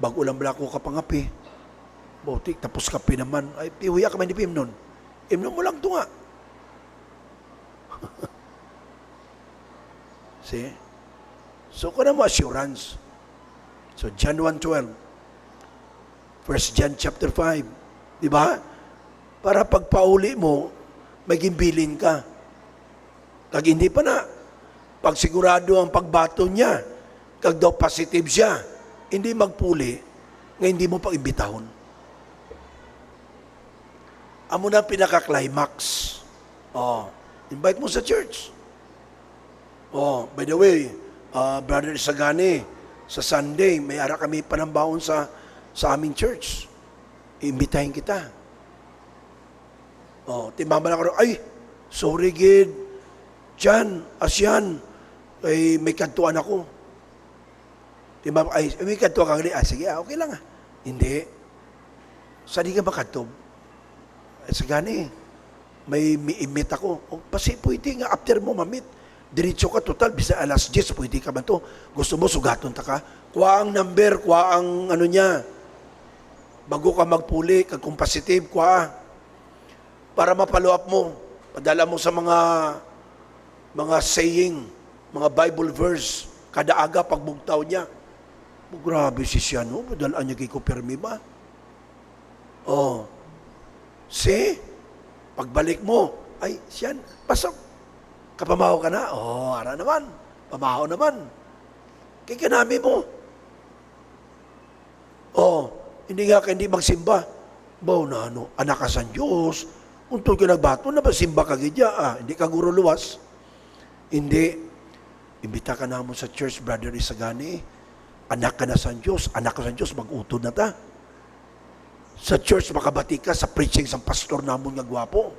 bago lang bala ko kapangapi. Bautik, tapos kape naman. Ay, pihuya ka man ni Pim nun. Imnom mo lang ito nga. See? So, kung mo assurance. So John 1:12, 1 John chapter 5, di ba? Para pagpauli mo, may gimbilin ka. Kag hindi pa na, pag sigurado ang pagbato niya, kag daw positive siya, hindi magpuli, nga hindi mo pag imbitahon. Amo na pinaka-climax. Oh, invite mo sa church. Oh, by the way, Brother Isagani, sa Sunday, may ara kami panambaon sa aming church. Iimbitahin kita. Oh, timama na ko, ay, sorry gid, Jan, asyan, ay may kantuan ako. Timama, ay, may kantuan ka gali, sige, okay lang Hindi. Sa di ka makantob? Sagani, may mi-imit ako. O, pasi, pwede nga, after mo mamit, diretso ka, total, bisa alas 10, pwede ka man to. Gusto mo, sugaton ta ka. Kuha ang number, kuha ang ano niya. Bago ka magpuli, kung positive, kuha. Para mapalo up mo, padala mo sa mga saying, mga Bible verse, kada aga pagbugtaw niya. Oh, grabe si siya, no? Padalaan niya kay Kupermi ba? Oh, pagbalik mo, ay, siyan, pasok. Kapamaho ka na? Oh, ara naman. Pamaho naman. Kaya kanami mo. Oh, hindi nga ka hindi magsimba. Baw na ano, anak ka sa Diyos. Untod ka nagbato, na ba simba ka gidya? Hindi ka guro luwas. Hindi. Imbita ka na mo sa church, Brother Isagani. Anak ka na sa Diyos. Anak ka sa Diyos, mag-utod na ta. Sa church, makabati ka sa preaching sa pastor namon nga gwapo.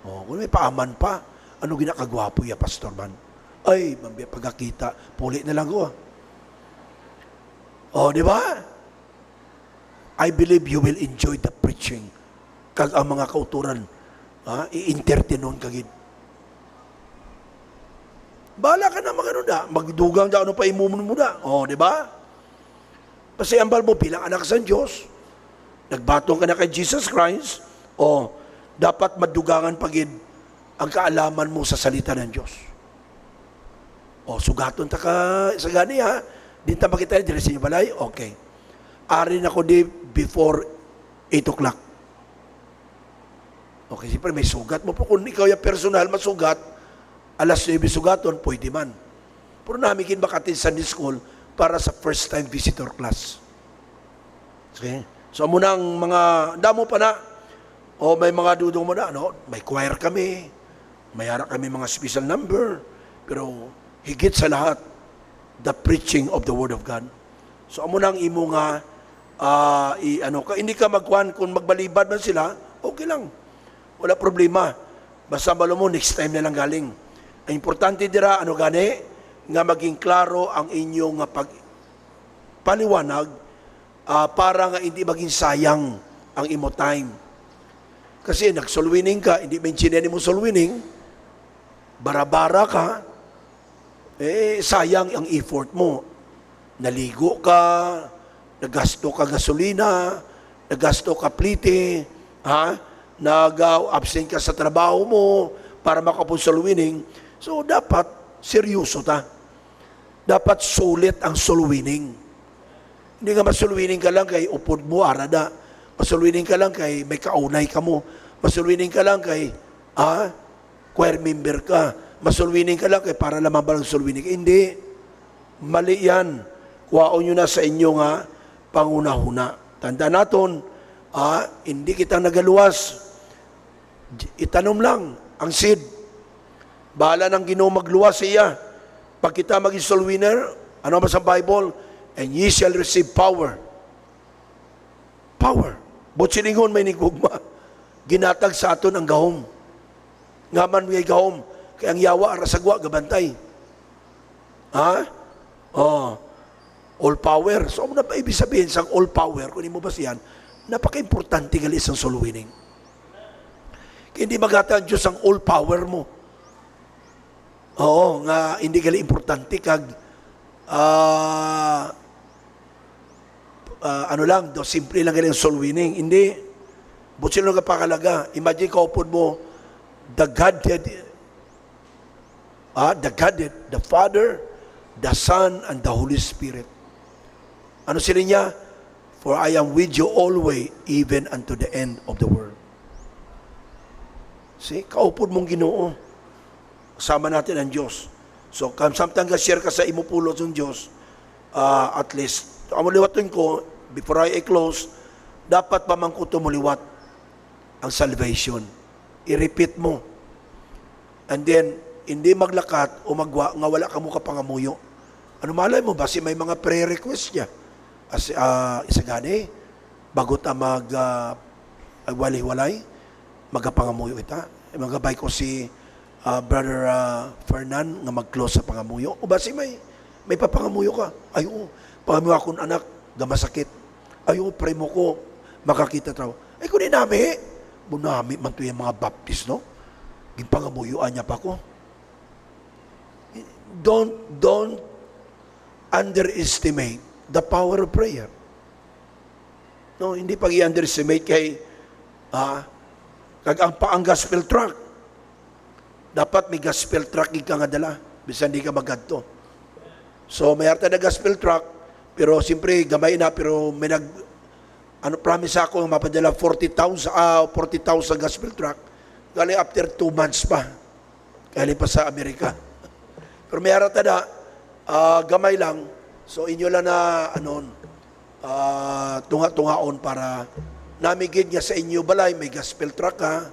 Oh, kung may paaman pa, ano ginakagwapo ya, pastor man? Ay, mamaya pagkakita, puli na lang ko. Oh, di ba? I believe you will enjoy the preaching. Kag ang mga kauturan, i-entertainon kagid. Bala ka na mga da, magdugang da, ano pa imumun mo da. Oh, di ba? Pasiambal mo bilang anak sa Diyos, nagbatong ka na kay Jesus Christ, dapat madugangan pagid ang kaalaman mo sa salita ng Diyos. Sugaton ta ka sa gani Din ta makita dire sa inyo balay? Okay. Ari na ko di before 8 o'clock. Okay, siyempre may sugat mo po. Kung ikaw yung personal masugat, alas 9 sugaton, pwede man. Pero namin kinbakatin sa Sunday school para sa first time visitor class. Okay? So muna ang mga, damo pa na, may mga dudong mo na, may choir kami, may harap kami mga special number, pero higit sa lahat, the preaching of the Word of God. So muna ang imo nga, hindi ka magkuhan, kung magbalibad man sila, okay lang. Wala problema. Basta malo mo, next time na lang galing. Ang importante dira, gani, nga maging klaro ang inyong paliwanag para nga hindi maging sayang ang imo time. Kasi nag-solwining ka, hindi mentionin mo solwining, bara-bara ka, sayang ang effort mo. Naligo ka, nagasto ka gasolina, nagasto ka plite, nag-absent ka sa trabaho mo para makapag-solwining. So, dapat seryoso ta. Dapat sulit ang solwining. Hindi nga masulwining ka lang kay upod mo, arada. Masulwining ka lang kay may kaunay ka mo. Masulwining ka lang kay choir member ka. Masulwining ka lang kay para lamang ba ng sulwining. Hindi. Mali yan. Kuhaon nyo na sa inyo nga panguna-huna. Tanda naton, hindi kita nagaluwas. Itanom lang ang seed. Bahala ng Ginoo magluwas siya. Pag kita maging soul winner, ano ba sa Bible? And ye shall receive power. Power. Botsiningon may nigugma. Ginatag sa aton ang gahom. Ngaman may gahom. Kaya ang yawa, arasagwa, gabantay. All power. So, ano ba ibig sabihin sa all power? Kung mo ba siyan, napaka-importante gali isang soul winning. Kaya hindi magata ang Diyos ang all power mo. Oo, nga hindi gali importante kag simple lang gali ang soul winning. Hindi. But sino nga pakalaga? Imagine ka upod mo, the Godhead, the Father, the Son, and the Holy Spirit. Ano sila niya? For I am with you always, even unto the end of the world. See, kaupod mong Ginoo. Kasama natin ang Diyos. So, samtang share ka sa imupulot ng Diyos, at least, ang muliwatin ko, before I close, dapat pa man ko tumuliwat ang salvation. I-repeat mo. And then, hindi maglakat o magwa, nga wala ka mo kapangamuyo. Ano malay mo ba? Kasi may mga prayer request niya. As, isa gani, bago ta agwali-walay, magapangamuyo ita. Magabay ko si Brother Fernan nga mag-close sa pangamuyo. O ba si may papangamuyo ka? Ay, oo. Pangamuyo akong anak, gamasakit. Ay, oo, pray mo ko, makakita traw. Ay, kunin namin. Bunami man to yung mga baptist, no? Ginpangamuyuan niya pa ko. Don't underestimate the power of prayer. No, hindi pag i-underestimate kay kag ang gospel track. Dapat may gospel track ka nga dala, bisan di ka magadto. So may arta na gospel track, pero siyempre gamay na, pero may promise ako mapadala 40,000 gospel track. Galing after 2 months pa. Galing pa sa Amerika. Pero may arta na gamay lang. So inyo lang na tunga-tungaon para namigid nga sa inyo balay, may gospel truck ka.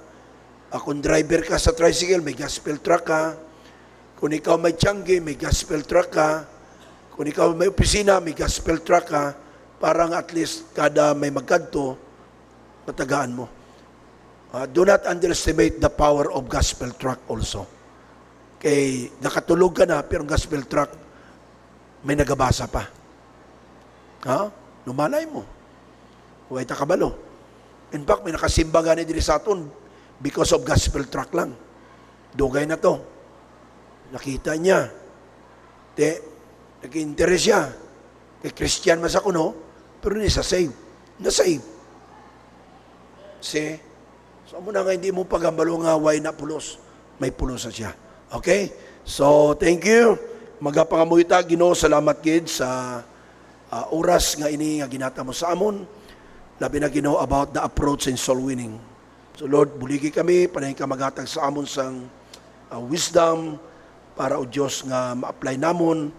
Kung driver ka sa tricycle, may gospel truck ka. Kung ikaw may tiyanggi, may gospel truck ka. Kung ikaw may opisina, may gospel truck ka. Parang at least kada may magkanto, matagaan mo. Do not underestimate the power of gospel truck also. Kay nakatulog ka na, pero gospel truck, may nagabasa pa. Numalay mo. Huwag ita kabalo. In fact, may nakasimba gani diri sa aton because of gospel track lang. Dugay na to. Nakita niya. Nag-interest siya. Kay Christian mas ako, no? Pero hindi sa save. Na-save. See? So, muna nga hindi mo pagambalo nga way na pulos. May pulos na siya. Okay? So, thank you. Magapangamuy ta, Ginoo, salamat gid sa oras nga ini nga ginata mo sa amon. Labi na Ginoo about the approach in soul winning. So Lord, buligi kami, panahin ka magatag sa amon sang wisdom para o Diyos nga ma-apply namon